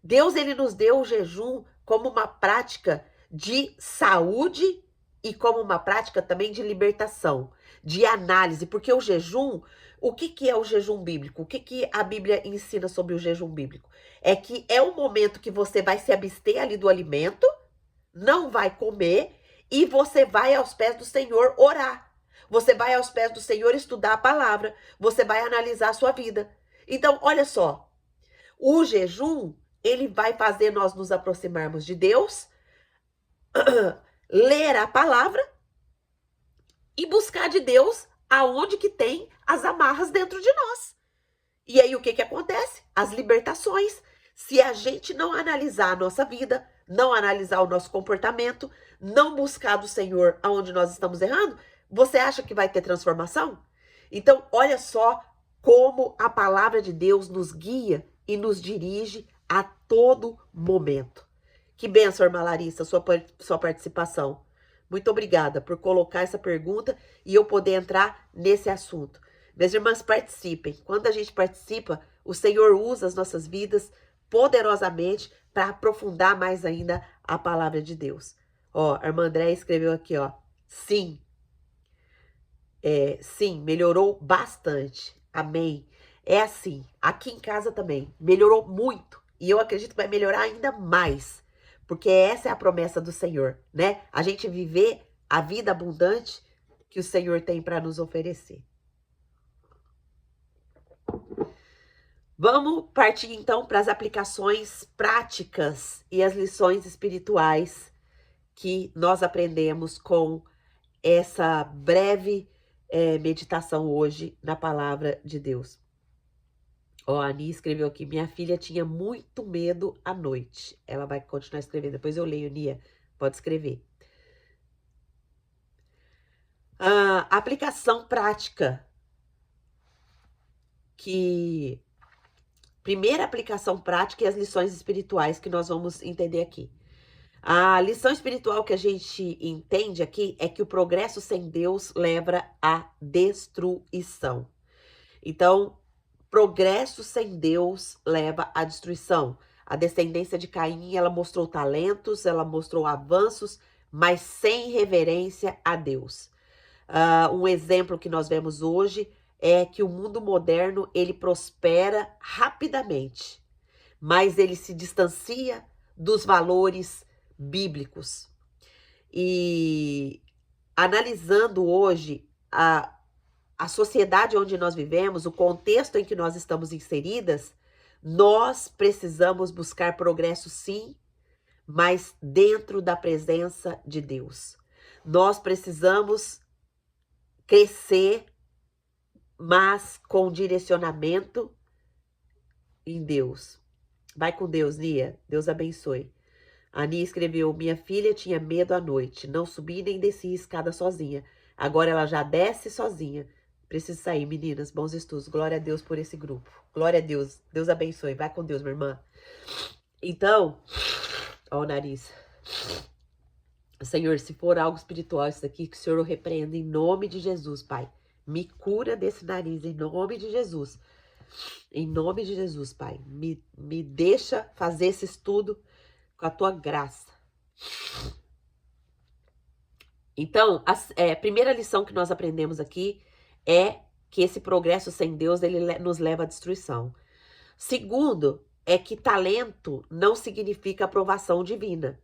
Deus, ele nos deu o jejum como uma prática de saúde e como uma prática também de libertação, de análise, porque o jejum, o que é o jejum bíblico? O que a Bíblia ensina sobre o jejum bíblico? É que é um momento que você vai se abster ali do alimento, não vai comer e você vai aos pés do Senhor orar. Você vai aos pés do Senhor estudar a palavra, você vai analisar a sua vida. Então, olha só, o jejum, ele vai fazer nós nos aproximarmos de Deus, ler a palavra e buscar de Deus aonde que tem as amarras dentro de nós. E aí o que acontece? As libertações. Se a gente não analisar a nossa vida, não analisar o nosso comportamento, não buscar do Senhor aonde nós estamos errando, você acha que vai ter transformação? Então, olha só como a palavra de Deus nos guia e nos dirige a todo momento. Que bênção, irmã Larissa, sua participação. Muito obrigada por colocar essa pergunta e eu poder entrar nesse assunto. Minhas irmãs, participem. Quando a gente participa, o Senhor usa as nossas vidas poderosamente para aprofundar mais ainda a palavra de Deus. Ó, a irmã Andréia escreveu aqui, ó. Sim. Sim, melhorou bastante. Amém. É assim, aqui em casa também, melhorou muito. E eu acredito que vai melhorar ainda mais. Porque essa é a promessa do Senhor, né? A gente viver a vida abundante que o Senhor tem para nos oferecer. Vamos partir então para as aplicações práticas e as lições espirituais que nós aprendemos com essa breve meditação hoje na palavra de Deus. Ó, a Ani escreveu aqui, minha filha tinha muito medo à noite. Ela vai continuar escrevendo, depois eu leio, Nia, pode escrever. A aplicação prática, primeira aplicação prática e as lições espirituais que nós vamos entender aqui. A lição espiritual que a gente entende aqui é que o progresso sem Deus leva à destruição. Então, progresso sem Deus leva à destruição. A descendência de Caim, ela mostrou talentos, ela mostrou avanços, mas sem reverência a Deus. Um exemplo que nós vemos hoje é que o mundo moderno, ele prospera rapidamente, mas ele se distancia dos valores bíblicos. E analisando hoje a sociedade onde nós vivemos, o contexto em que nós estamos inseridas, nós precisamos buscar progresso sim, mas dentro da presença de Deus. Nós precisamos crescer, mas com direcionamento em Deus. Vai com Deus, Nia. Deus abençoe. A Nia escreveu: minha filha tinha medo à noite, não subi nem desci escada sozinha. Agora ela já desce sozinha. Preciso sair, meninas. Bons estudos. Glória a Deus por esse grupo. Glória a Deus. Deus abençoe. Vai com Deus, minha irmã. Então, ó o nariz. Senhor, se for algo espiritual isso aqui, que o Senhor o repreenda em nome de Jesus, Pai. Me cura desse nariz em nome de Jesus. Em nome de Jesus, Pai. Me deixa fazer esse estudo com a tua graça. Então, a primeira lição que nós aprendemos aqui é que esse progresso sem Deus, ele nos leva à destruição. Segundo, é que talento não significa aprovação divina.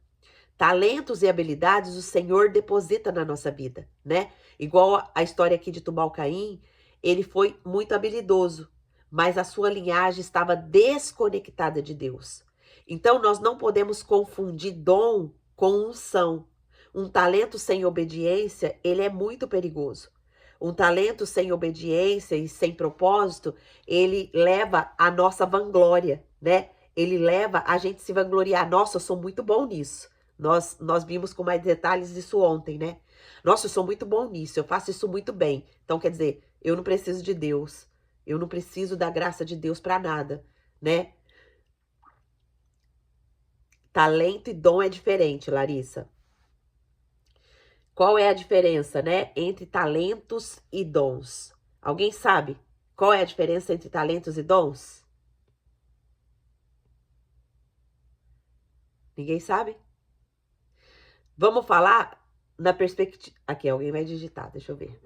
Talentos e habilidades o Senhor deposita na nossa vida, né? Igual a história aqui de Tubal-Caim, ele foi muito habilidoso, mas a sua linhagem estava desconectada de Deus. Então, nós não podemos confundir dom com unção. Um talento sem obediência, ele é muito perigoso. Um talento sem obediência e sem propósito, ele leva a nossa vanglória, né? Ele leva a gente se vangloriar. Nossa, eu sou muito bom nisso. Nós vimos com mais detalhes isso ontem, né? Nossa, eu sou muito bom nisso, eu faço isso muito bem. Então, quer dizer, eu não preciso de Deus. Eu não preciso da graça de Deus para nada, né? Talento e dom é diferente, Larissa. Qual é a diferença, né, entre talentos e dons? Alguém sabe qual é a diferença entre talentos e dons? Ninguém sabe? Vamos falar na perspectiva... Aqui, alguém vai digitar, deixa eu ver.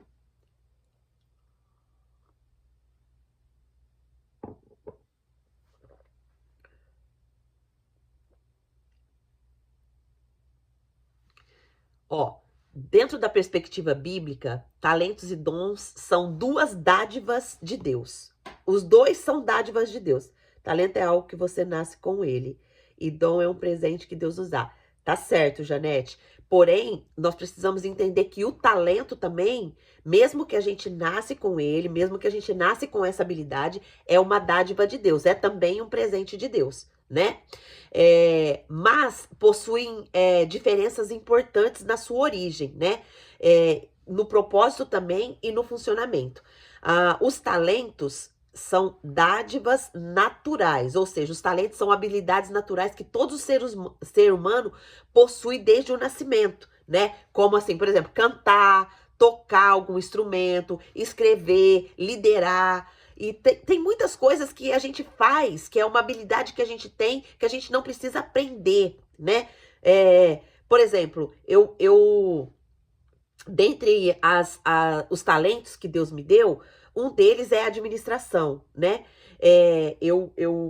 Ó, dentro da perspectiva bíblica, talentos e dons são duas dádivas de Deus. Os dois são dádivas de Deus. Talento é algo que você nasce com ele. E dom é um presente que Deus nos dá. Tá certo, Janete. Porém, nós precisamos entender que o talento também, mesmo que a gente nasce com ele, mesmo que a gente nasce com essa habilidade, é uma dádiva de Deus. É também um presente de Deus, né? Mas possuem diferenças importantes na sua origem, né? No propósito também e no funcionamento. Os talentos são dádivas naturais, ou seja, os talentos são habilidades naturais que todo ser humano possui desde o nascimento, né? Como assim, por exemplo, cantar, tocar algum instrumento, escrever, liderar. E tem muitas coisas que a gente faz, que é uma habilidade que a gente tem, que a gente não precisa aprender, né? Por exemplo, dentre os talentos que Deus me deu, um deles é a administração, né?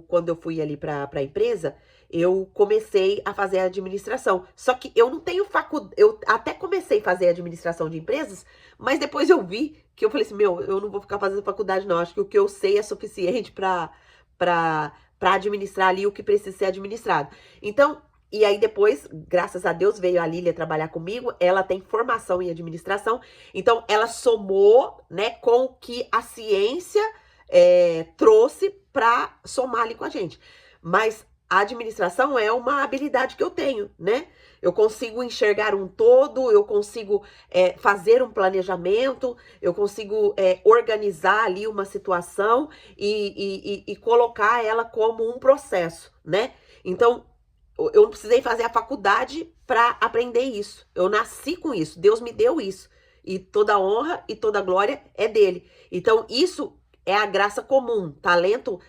Quando eu fui ali para a empresa, eu comecei a fazer a administração. Só que eu não tenho faculdade. Eu até comecei a fazer a administração de empresas, mas depois eu vi que eu falei assim: meu, eu não vou ficar fazendo faculdade, não. Acho que o que eu sei é suficiente para administrar ali o que precisa ser administrado. Então, e aí depois, graças a Deus, veio a Lília trabalhar comigo. Ela tem formação em administração. Então, ela somou, né, com o que a ciência trouxe para somar ali com a gente. Mas a administração é uma habilidade que eu tenho, né? Eu consigo enxergar um todo, eu consigo fazer um planejamento, eu consigo organizar ali uma situação e colocar ela como um processo, né? Então, eu não precisei fazer a faculdade para aprender isso. Eu nasci com isso. Deus me deu isso. E toda honra e toda glória é dele. Então, isso é a graça comum. Talento,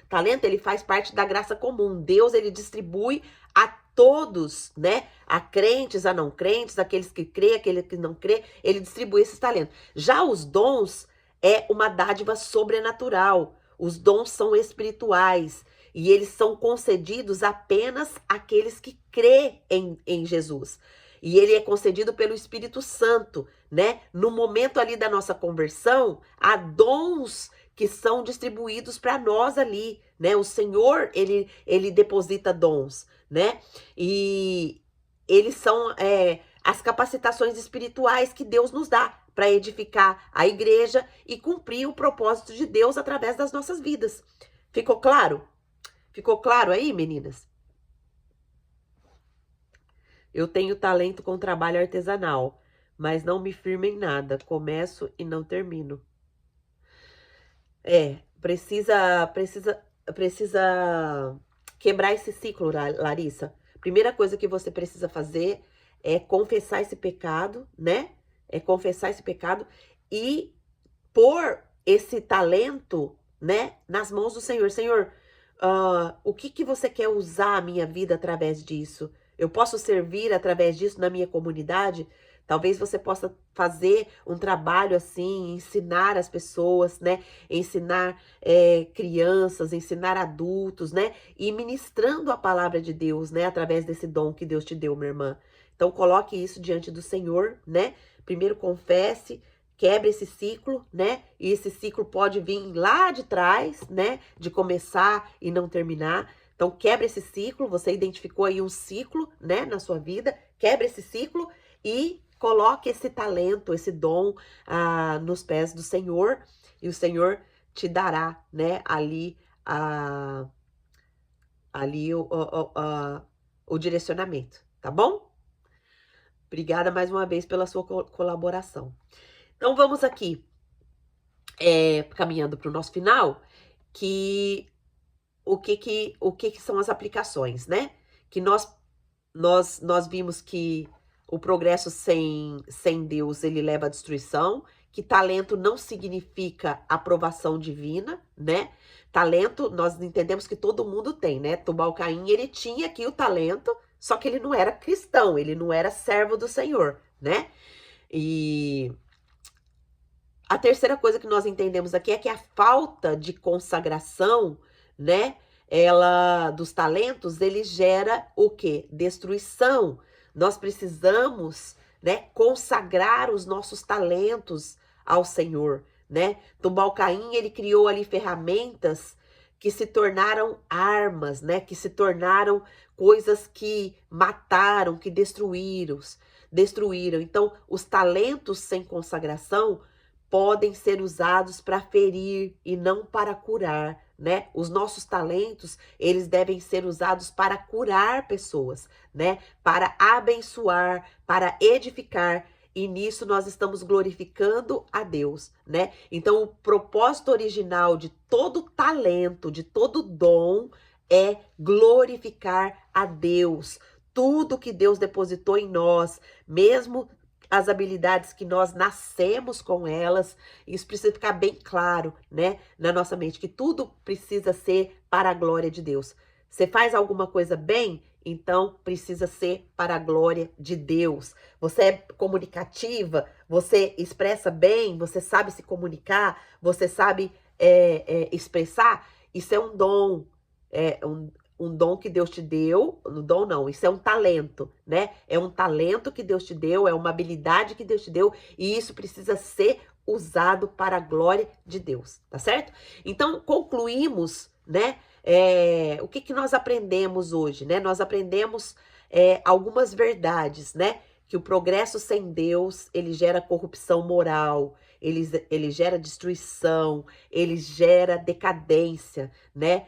ele faz parte da graça comum. Deus, ele distribui a todos, né? A crentes, a não crentes, aqueles que crê, aqueles que não crê, ele distribui esses talentos. Já os dons é uma dádiva sobrenatural. Os dons são espirituais. E eles são concedidos apenas àqueles que crê em Jesus. E ele é concedido pelo Espírito Santo, né? No momento ali da nossa conversão, há dons que são distribuídos para nós ali, né? O Senhor, ele deposita dons, né? E eles são as capacitações espirituais que Deus nos dá para edificar a igreja e cumprir o propósito de Deus através das nossas vidas. Ficou claro? Ficou claro aí, meninas? Eu tenho talento com trabalho artesanal, mas não me firmo em nada. Começo e não termino. Precisa quebrar esse ciclo, Larissa. Primeira coisa que você precisa fazer é confessar esse pecado, né? É confessar esse pecado e pôr esse talento, né, nas mãos do Senhor. Senhor, o que você quer usar a minha vida através disso? Eu posso servir através disso na minha comunidade? Talvez você possa fazer um trabalho assim, ensinar as pessoas, né? Ensinar crianças, ensinar adultos, né? E ministrando a palavra de Deus, né? Através desse dom que Deus te deu, minha irmã. Então, coloque isso diante do Senhor, né? Primeiro confesse, quebre esse ciclo, né? E esse ciclo pode vir lá de trás, né? De começar e não terminar. Então, quebra esse ciclo. Você identificou aí um ciclo, né? Na sua vida. Quebra esse ciclo e coloque esse talento, esse dom nos pés do Senhor. E o Senhor te dará, né? Ali o direcionamento, tá bom? Obrigada mais uma vez pela sua colaboração. Então, vamos aqui, caminhando para o nosso final, que o que são as aplicações, né? Que nós vimos que o progresso sem Deus, ele leva à destruição, que talento não significa aprovação divina, né? Talento, nós entendemos que todo mundo tem, né? Tubal-Caim, ele tinha aqui o talento, só que ele não era cristão, ele não era servo do Senhor, né? E a terceira coisa que nós entendemos aqui é que a falta de consagração, né, dos talentos, ele gera o quê? Destruição. Nós precisamos, né, consagrar os nossos talentos ao Senhor, né? Tubal-Caim, ele criou ali ferramentas que se tornaram armas, né, que se tornaram coisas que mataram, que destruíram. Então, os talentos sem consagração podem ser usados para ferir e não para curar, né? Os nossos talentos, eles devem ser usados para curar pessoas, né? Para abençoar, para edificar, e nisso nós estamos glorificando a Deus, né? Então, o propósito original de todo talento, de todo dom, é glorificar a Deus. Tudo que Deus depositou em nós, mesmo as habilidades que nós nascemos com elas, isso precisa ficar bem claro, né, na nossa mente, que tudo precisa ser para a glória de Deus. Você faz alguma coisa bem, então precisa ser para a glória de Deus. Você é comunicativa, você expressa bem, você sabe se comunicar, você sabe expressar, isso é um dom, um dom que Deus te deu, um dom não, isso é um talento, né? É um talento que Deus te deu, é uma habilidade que Deus te deu, e isso precisa ser usado para a glória de Deus, tá certo? Então, concluímos, né? O que nós aprendemos hoje, né? Nós aprendemos algumas verdades, né? Que o progresso sem Deus, ele gera corrupção moral, ele gera destruição, ele gera decadência, né?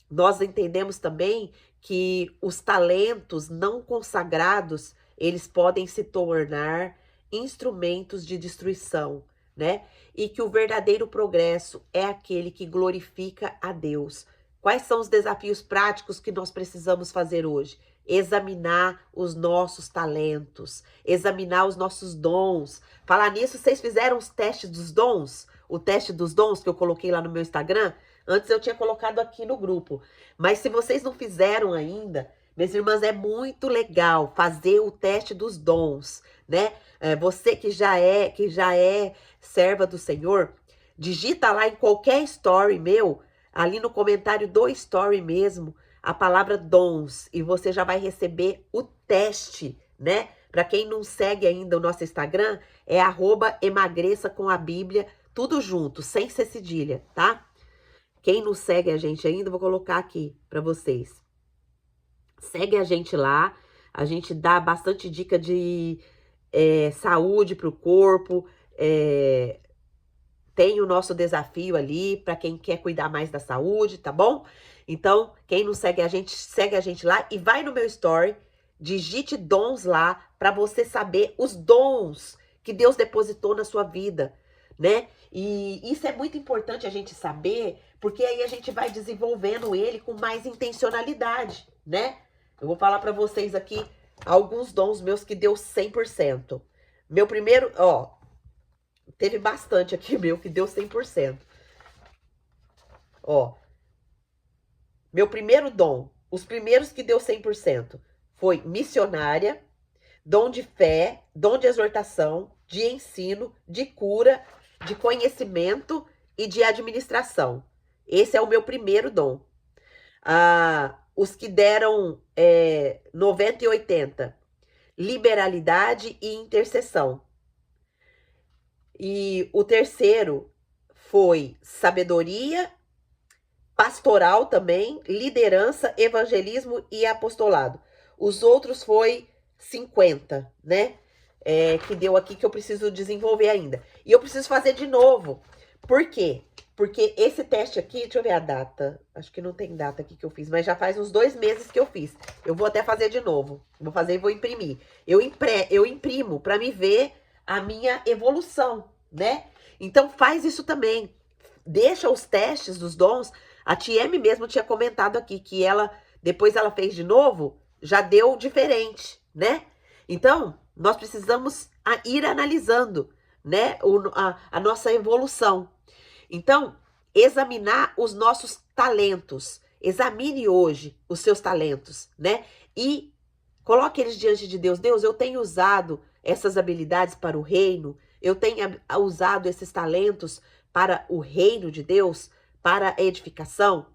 Nós entendemos também que os talentos não consagrados, eles podem se tornar instrumentos de destruição, né? E que o verdadeiro progresso é aquele que glorifica a Deus. Quais são os desafios práticos que nós precisamos fazer hoje? Examinar os nossos talentos, examinar os nossos dons. Falar nisso, vocês fizeram os testes dos dons? O teste dos dons que eu coloquei lá no meu Instagram? Antes eu tinha colocado aqui no grupo. Mas se vocês não fizeram ainda, minhas irmãs, é muito legal fazer o teste dos dons, né? Você que já é serva do Senhor, digita lá em qualquer story meu, ali no comentário do story mesmo, a palavra dons, e você já vai receber o teste, né? Para quem não segue ainda o nosso Instagram, é @emagreça com a Bíblia, tudo junto, sem ser cedilha, tá? Quem não segue a gente ainda, vou colocar aqui para vocês. Segue a gente lá, A gente dá bastante dica de saúde para o corpo. Tem o nosso desafio ali para quem quer cuidar mais da saúde, tá bom? Então, quem não segue a gente lá e vai no meu story, digite dons lá para você saber os dons que Deus depositou na sua vida, né? E isso é muito importante a gente saber, porque aí a gente vai desenvolvendo ele com mais intencionalidade, né? Eu vou falar para vocês aqui alguns dons meus que deu 100%. Meu primeiro, ó, teve bastante aqui meu que deu 100%. Ó, meu primeiro dom, os primeiros que deu 100% foi missionária, dom de fé, dom de exortação, de ensino, de cura, de conhecimento e de administração. Esse é o meu primeiro dom. Os que deram 90 e 80, liberalidade e intercessão. E o terceiro foi sabedoria, pastoral também, liderança, evangelismo e apostolado. Os outros foi 50, né? Que deu aqui que eu preciso desenvolver ainda. E eu preciso fazer de novo. Por quê? Porque esse teste aqui, deixa eu ver a data. Acho que não tem data aqui que eu fiz, mas já faz uns 2 meses que eu fiz. Eu vou até fazer de novo. Vou fazer e vou imprimir. Eu imprimo para me ver a minha evolução, né? Então faz isso também. Deixa os testes dos dons. A TM mesmo tinha comentado aqui que ela, depois ela fez de novo, já deu diferente, né? Então, nós precisamos ir analisando, né, a nossa evolução. Então, examinar os nossos talentos. Examine hoje os seus talentos, né? E coloque eles diante de Deus. Deus, eu tenho usado essas habilidades para o reino, eu tenho usado esses talentos para o reino de Deus, para a edificação.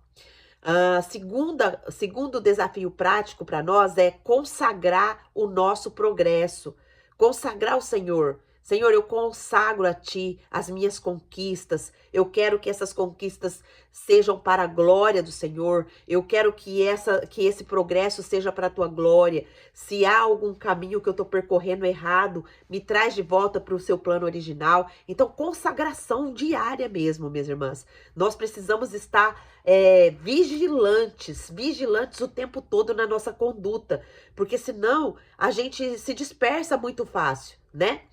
Segundo desafio prático para nós é consagrar o nosso progresso, consagrar o Senhor. Senhor, eu consagro a Ti as minhas conquistas. Eu quero que essas conquistas sejam para a glória do Senhor. Eu quero que esse progresso seja para a Tua glória. Se há algum caminho que eu estou percorrendo errado, me traz de volta para o Seu plano original. Então, consagração diária mesmo, minhas irmãs. Nós precisamos estar vigilantes o tempo todo na nossa conduta, porque senão a gente se dispersa muito fácil, né?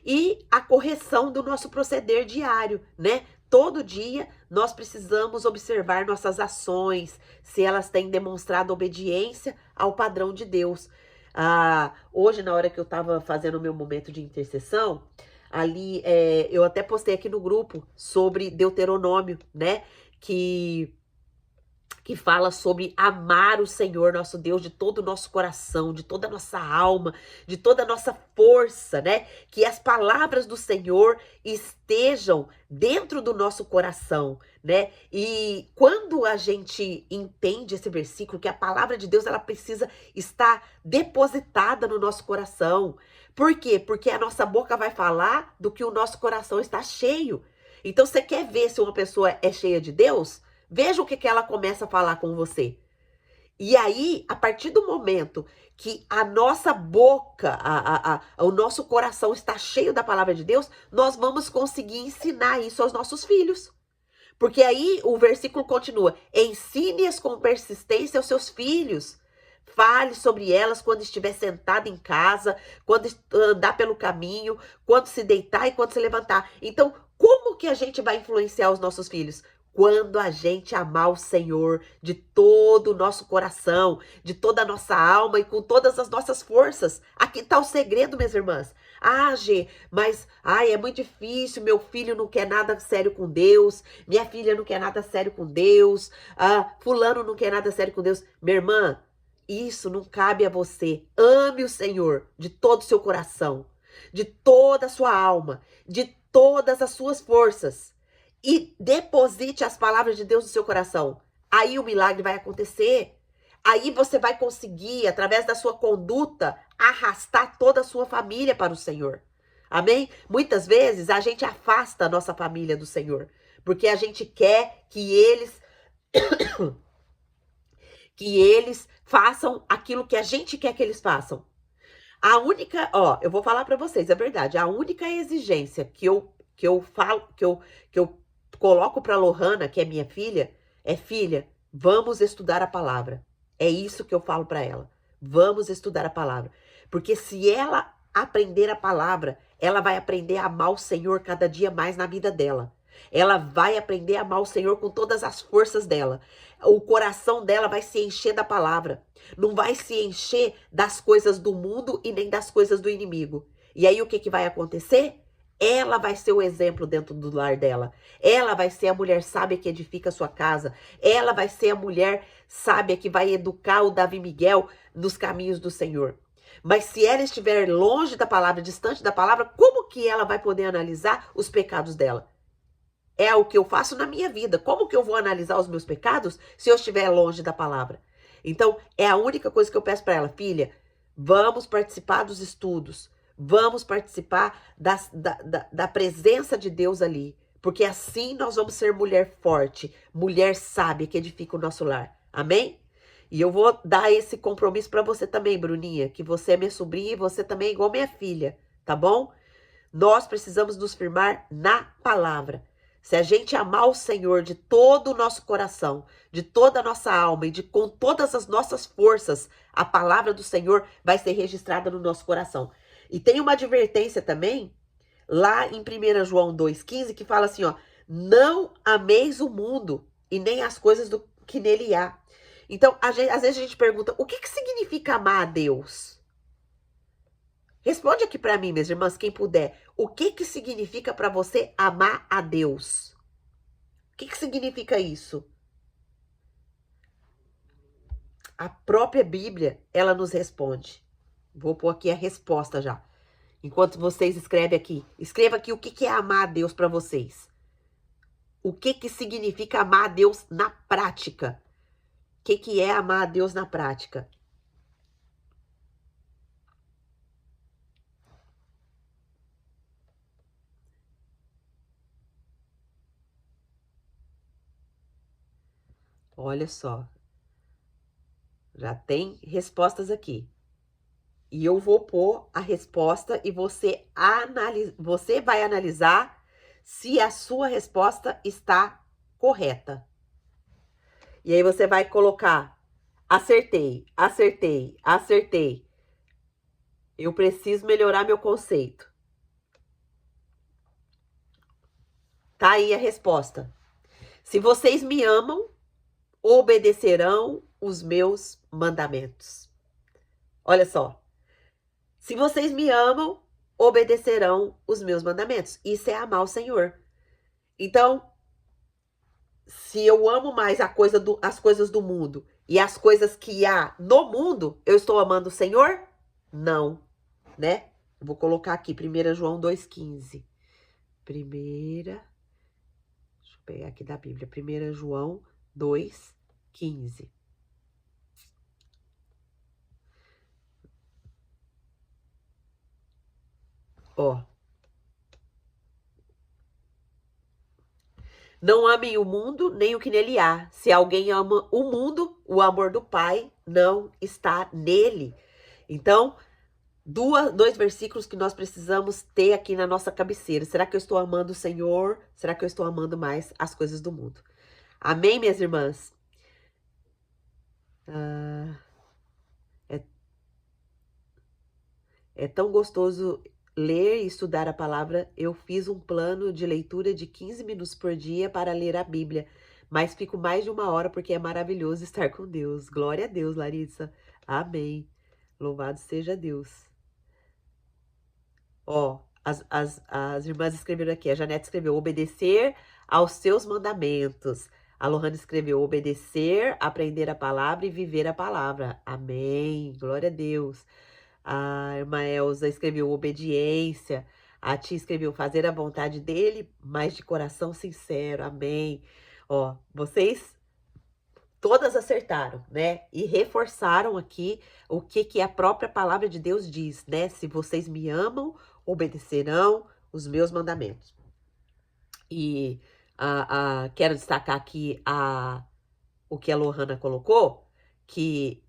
E a correção do nosso proceder diário, né? Todo dia nós precisamos observar nossas ações, se elas têm demonstrado obediência ao padrão de Deus. Hoje, na hora que eu estava fazendo o meu momento de intercessão, ali eu até postei aqui no grupo sobre Deuteronômio, né? Que fala sobre amar o Senhor, nosso Deus, de todo o nosso coração, de toda a nossa alma, de toda a nossa força, né? Que as palavras do Senhor estejam dentro do nosso coração, né? E quando a gente entende esse versículo, que a palavra de Deus, ela precisa estar depositada no nosso coração. Por quê? Porque a nossa boca vai falar do que o nosso coração está cheio. Então, você quer ver se uma pessoa é cheia de Deus? Veja o que ela começa a falar com você. E aí, a partir do momento que a nossa boca, o nosso coração está cheio da palavra de Deus, nós vamos conseguir ensinar isso aos nossos filhos. Porque aí o versículo continua: ensine-as com persistência aos seus filhos. Fale sobre elas quando estiver sentado em casa, quando andar pelo caminho, quando se deitar e quando se levantar. Então, como que a gente vai influenciar os nossos filhos? Quando a gente amar o Senhor de todo o nosso coração, de toda a nossa alma e com todas as nossas forças. Aqui está o segredo, minhas irmãs. Gê, mas é muito difícil, meu filho não quer nada sério com Deus, minha filha não quer nada sério com Deus, fulano não quer nada sério com Deus. Minha irmã, isso não cabe a você. Ame o Senhor de todo o seu coração, de toda a sua alma, de todas as suas forças. E deposite as palavras de Deus no seu coração. Aí o milagre vai acontecer. Aí você vai conseguir, através da sua conduta, arrastar toda a sua família para o Senhor. Amém? Muitas vezes a gente afasta a nossa família do Senhor, porque a gente quer que eles façam aquilo que a gente quer que eles façam. A única, ó, eu vou falar para vocês, é verdade, a única exigência que eu falo, que eu coloco para Lohana, que é minha filha, é: filha, vamos estudar a palavra. É isso que eu falo para ela. Vamos estudar a palavra. Porque se ela aprender a palavra, ela vai aprender a amar o Senhor cada dia mais na vida dela. Ela vai aprender a amar o Senhor com todas as forças dela. O coração dela vai se encher da palavra. Não vai se encher das coisas do mundo e nem das coisas do inimigo. E aí o que vai acontecer? Ela vai ser o exemplo dentro do lar dela. Ela vai ser a mulher sábia que edifica a sua casa. Ela vai ser a mulher sábia que vai educar o Davi Miguel nos caminhos do Senhor. Mas se ela estiver longe da palavra, distante da palavra, como que ela vai poder analisar os pecados dela? É o que eu faço na minha vida. Como que eu vou analisar os meus pecados se eu estiver longe da palavra? Então, é a única coisa que eu peço para ela: filha, vamos participar dos estudos, vamos participar da presença de Deus ali, porque assim nós vamos ser mulher forte, mulher sábia que edifica o nosso lar. Amém? E eu vou dar esse compromisso para você também, Bruninha, que você é minha sobrinha e você também é igual minha filha, tá bom? Nós precisamos nos firmar na palavra. Se a gente amar o Senhor de todo o nosso coração, de toda a nossa alma e com todas as nossas forças, a palavra do Senhor vai ser registrada no nosso coração. E tem uma advertência também, lá em 1 João 2,15, que fala assim, ó: não ameis o mundo e nem as coisas que nele há. Então, às vezes a gente pergunta: o que significa amar a Deus? Responde aqui para mim, minhas irmãs, quem puder. O que significa para você amar a Deus? O que significa isso? A própria Bíblia, ela nos responde. Vou pôr aqui a resposta já. Enquanto vocês escrevem aqui. Escreva aqui o que é amar a Deus para vocês. O que significa amar a Deus na prática? O que é amar a Deus na prática? Olha só. Já tem respostas aqui. E eu vou pôr a resposta e você vai analisar se a sua resposta está correta. E aí você vai colocar: acertei, acertei, acertei. Eu preciso melhorar meu conceito. Tá aí a resposta. Se vocês me amam, obedecerão os meus mandamentos. Olha só. Se vocês me amam, obedecerão os meus mandamentos. Isso é amar o Senhor. Então, se eu amo mais as coisas do mundo e as coisas que há no mundo, eu estou amando o Senhor? Não, né? Vou colocar aqui 1 João 2,15. Deixa eu pegar aqui da Bíblia. 1 João 2,15. Ó. Não amem o mundo, nem o que nele há. Se alguém ama o mundo, o amor do Pai não está nele. Então, dois versículos que nós precisamos ter aqui na nossa cabeceira. Será que eu estou amando o Senhor? Será que eu estou amando mais as coisas do mundo? Amém, minhas irmãs? É tão gostoso ler e estudar a palavra. Eu fiz um plano de leitura de 15 minutos por dia para ler a Bíblia, mas fico mais de 1 hora porque é maravilhoso estar com Deus. Glória a Deus, Larissa. Amém. Louvado seja Deus. Ó, as irmãs escreveram aqui. A Janete escreveu: obedecer aos seus mandamentos. A Lohana escreveu: obedecer, aprender a palavra e viver a palavra. Amém. Glória a Deus. A irmã Elza escreveu: obediência. A tia escreveu: fazer a vontade dele, mas de coração sincero. Amém. Ó, vocês todas acertaram, né? E reforçaram aqui o que a própria palavra de Deus diz, né? Se vocês me amam, obedecerão os meus mandamentos. E quero destacar aqui o que a Lohana colocou, que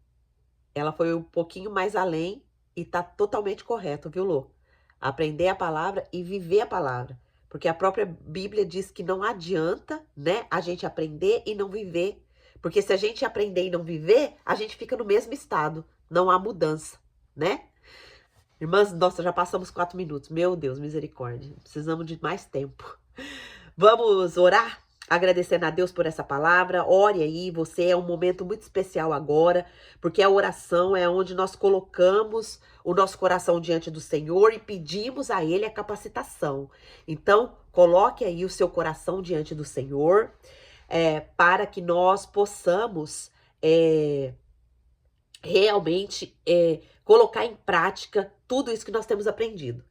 ela foi um pouquinho mais além e tá totalmente correto, viu, Lô? Aprender a palavra e viver a palavra. Porque a própria Bíblia diz que não adianta, né, a gente aprender e não viver. Porque se a gente aprender e não viver, a gente fica no mesmo estado. Não há mudança, né? Irmãs, nossa, já passamos 4 minutos. Meu Deus, misericórdia. Precisamos de mais tempo. Vamos orar? Agradecendo a Deus por essa palavra. Ore aí, você é um momento muito especial agora, porque a oração é onde nós colocamos o nosso coração diante do Senhor e pedimos a Ele a capacitação. Então, coloque aí o seu coração diante do Senhor, para que nós possamos realmente colocar em prática tudo isso que nós temos aprendido.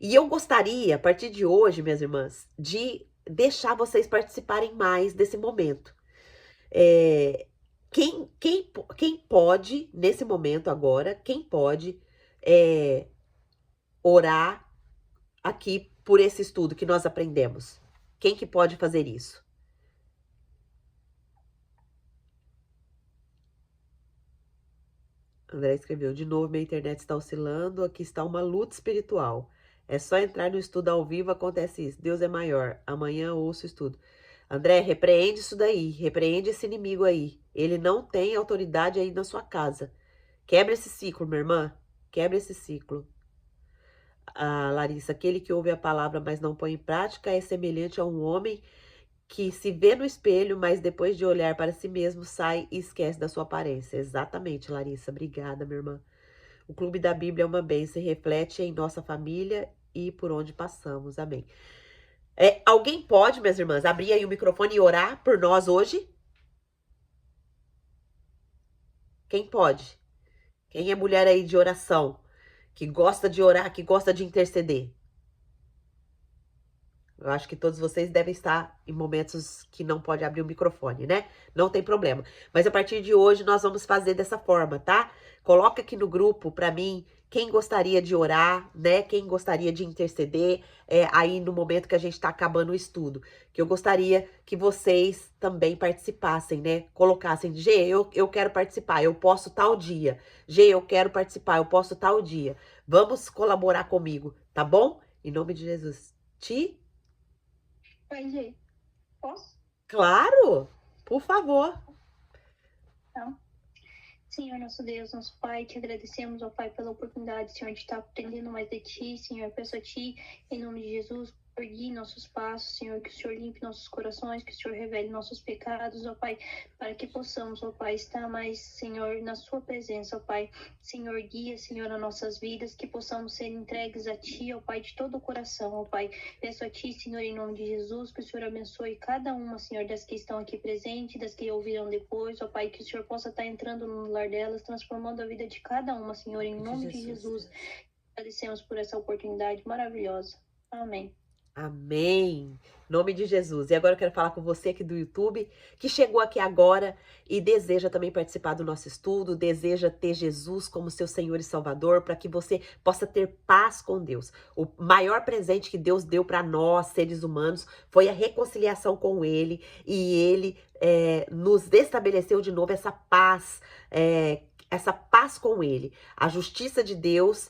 E eu gostaria, a partir de hoje, minhas irmãs, de deixar vocês participarem mais desse momento. É, quem pode, nesse momento agora, quem pode orar aqui por esse estudo que nós aprendemos? Quem que pode fazer isso? André escreveu, de novo, minha internet está oscilando, aqui está uma luta espiritual. É só entrar no estudo ao vivo, acontece isso. Deus é maior. Amanhã ouço o estudo. André, repreende isso daí, repreende esse inimigo aí. Ele não tem autoridade aí na sua casa. Quebra esse ciclo, minha irmã. Quebra esse ciclo. A Larissa, aquele que ouve a palavra, mas não põe em prática, é semelhante a um homem que se vê no espelho, mas depois de olhar para si mesmo, sai e esquece da sua aparência. Exatamente, Larissa. Obrigada, minha irmã. O Clube da Bíblia é uma bênção e reflete em nossa família e por onde passamos. Amém. Alguém pode, minhas irmãs, abrir aí o microfone e orar por nós hoje? Quem pode? Quem é mulher aí de oração? Que gosta de orar, que gosta de interceder? Eu acho que todos vocês devem estar em momentos que não pode abrir o microfone, né? Não tem problema. Mas a partir de hoje nós vamos fazer dessa forma, tá? Coloca aqui no grupo para mim quem gostaria de orar, né? Quem gostaria de interceder aí no momento que a gente está acabando o estudo. Que eu gostaria que vocês também participassem, né? Colocassem, G, eu quero participar, eu posso tal dia. G, eu quero participar, eu posso tal dia. Vamos colaborar comigo, tá bom? Em nome de Jesus. Oi, Gê, posso? Claro, por favor. Então, Senhor, nosso Deus, nosso Pai, te agradecemos, ó Pai, pela oportunidade, Senhor, de estar aprendendo mais de Ti, Senhor, peço a Ti, em nome de Jesus, por guie nossos passos, Senhor, que o Senhor limpe nossos corações, que o Senhor revele nossos pecados, ó Pai, para que possamos, ó Pai, estar mais, Senhor, na Sua presença, ó Pai. Senhor, guia, Senhor, as nossas vidas, que possamos ser entregues a Ti, ó Pai, de todo o coração, ó Pai. Peço a Ti, Senhor, em nome de Jesus, que o Senhor abençoe cada uma, Senhor, das que estão aqui presentes, das que ouviram depois, ó Pai, que o Senhor possa estar entrando no lar delas, transformando a vida de cada uma, Senhor, em nome de Jesus. Agradecemos por essa oportunidade maravilhosa. Amém. Amém. Em nome de Jesus. E agora eu quero falar com você aqui do YouTube, que chegou aqui agora e deseja também participar do nosso estudo, deseja ter Jesus como seu Senhor e Salvador, para que você possa ter paz com Deus. O maior presente que Deus deu para nós, seres humanos, foi a reconciliação com Ele, e Ele nos estabeleceu de novo essa paz, essa paz com Ele. A justiça de Deus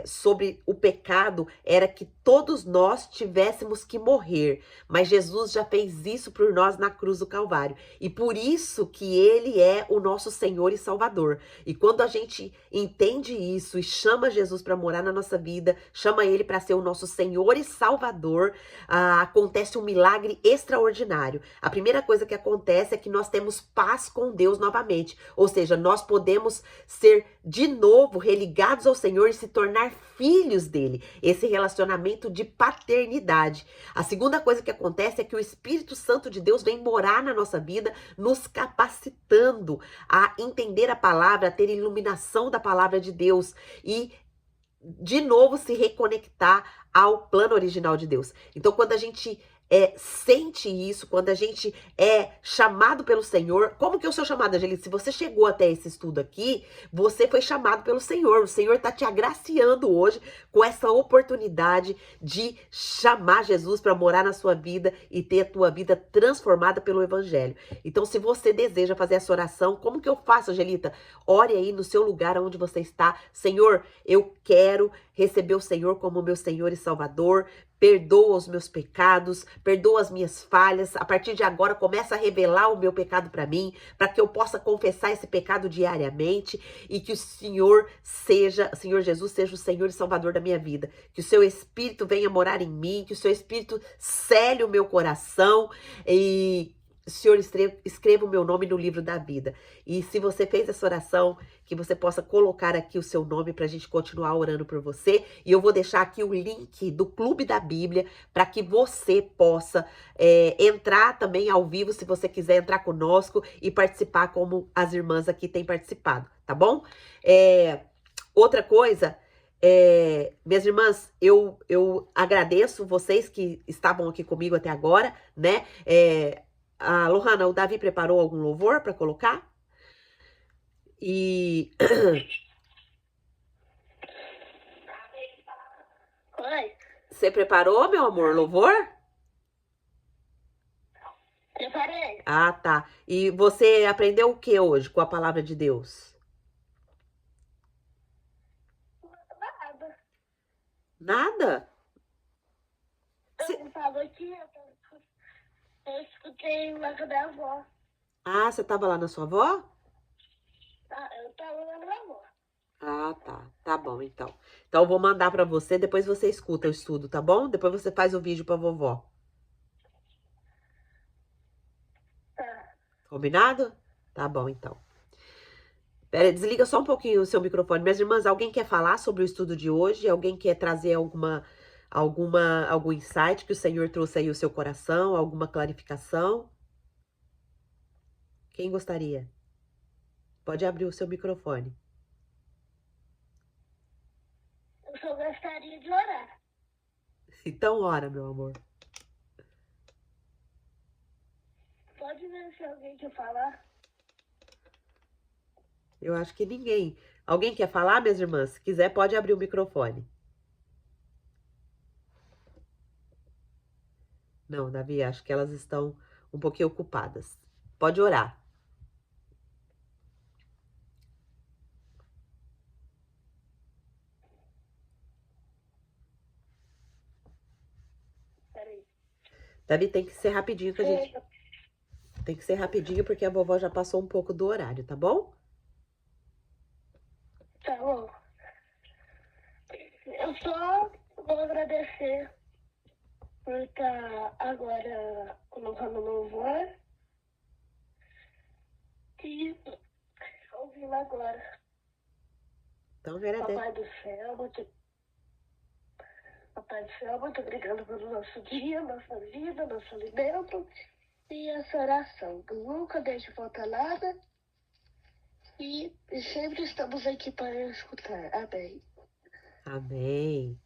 sobre o pecado era que todos nós tivéssemos que morrer, mas Jesus já fez isso por nós na cruz do Calvário, e por isso que Ele é o nosso Senhor e Salvador. E quando a gente entende isso e chama Jesus para morar na nossa vida, chama Ele para ser o nosso Senhor e Salvador, acontece um milagre extraordinário. A primeira coisa que acontece é que nós temos paz com Deus novamente, ou seja, nós podemos ser de novo religados ao Senhor e se tornar filhos dele, esse relacionamento de paternidade. A segunda coisa que acontece é que o Espírito Santo de Deus vem morar na nossa vida, nos capacitando a entender a palavra, a ter iluminação da palavra de Deus e de novo se reconectar ao plano original de Deus. Então, quando a gente sente isso, quando a gente é chamado pelo Senhor. Como que é o seu chamado, Angelita? Se você chegou até esse estudo aqui, você foi chamado pelo Senhor. O Senhor está te agraciando hoje com essa oportunidade de chamar Jesus para morar na sua vida e ter a tua vida transformada pelo Evangelho. Então, se você deseja fazer essa oração, como que eu faço, Angelita? Ore aí no seu lugar onde você está. Senhor, eu quero receber o Senhor como meu Senhor e Salvador. Perdoa os meus pecados, perdoa as minhas falhas. A partir de agora, começa a revelar o meu pecado para mim, para que eu possa confessar esse pecado diariamente e que o Senhor Jesus seja o Senhor e Salvador da minha vida. Que o seu Espírito venha morar em mim, que o seu Espírito cele o meu coração e Senhor, escreva o meu nome no livro da vida. E se você fez essa oração, que você possa colocar aqui o seu nome para a gente continuar orando por você. E eu vou deixar aqui o link do Clube da Bíblia para que você possa entrar também ao vivo, se você quiser entrar conosco e participar como as irmãs aqui têm participado, tá bom? Outra coisa, minhas irmãs, eu agradeço vocês que estavam aqui comigo até agora, né? Lohana, o Davi preparou algum louvor para colocar? E Oi, você preparou, meu amor, louvor? preparei. Ah, tá. E você aprendeu o que hoje com a palavra de Deus? Nada. Nada? Eu tava aqui, eu escutei lá com a minha avó. Ah, você tava lá na sua avó? Eu tava lá com a minha avó. Ah, tá. Tá bom, então. Então eu vou mandar pra você, depois você escuta o estudo, tá bom? Depois você faz o vídeo pra vovó. Tá. Combinado? Tá bom, então. Pera, desliga só um pouquinho o seu microfone. Minhas irmãs, alguém quer falar sobre o estudo de hoje? Alguém quer trazer algum insight que o Senhor trouxe aí ao seu coração? Alguma clarificação? Quem gostaria? Pode abrir o seu microfone. Eu só gostaria de orar. Então, ora, meu amor. Pode ver se alguém quer falar. Eu acho que ninguém. Alguém quer falar, minhas irmãs? Se quiser, pode abrir o microfone. Não, Davi, acho que elas estão um pouquinho ocupadas. Pode orar. Peraí. Davi, tem que ser rapidinho que a gente. Tem que ser rapidinho porque a vovó já passou um pouco do horário, tá bom? Tá bom. Eu só vou agradecer por estar agora colocando louvor e ouvindo agora. Então, agradeço. Papai do céu, muito obrigado pelo nosso dia, nossa vida, nosso alimento e essa oração. Nunca deixe faltar nada e sempre estamos aqui para escutar. Amém. Amém.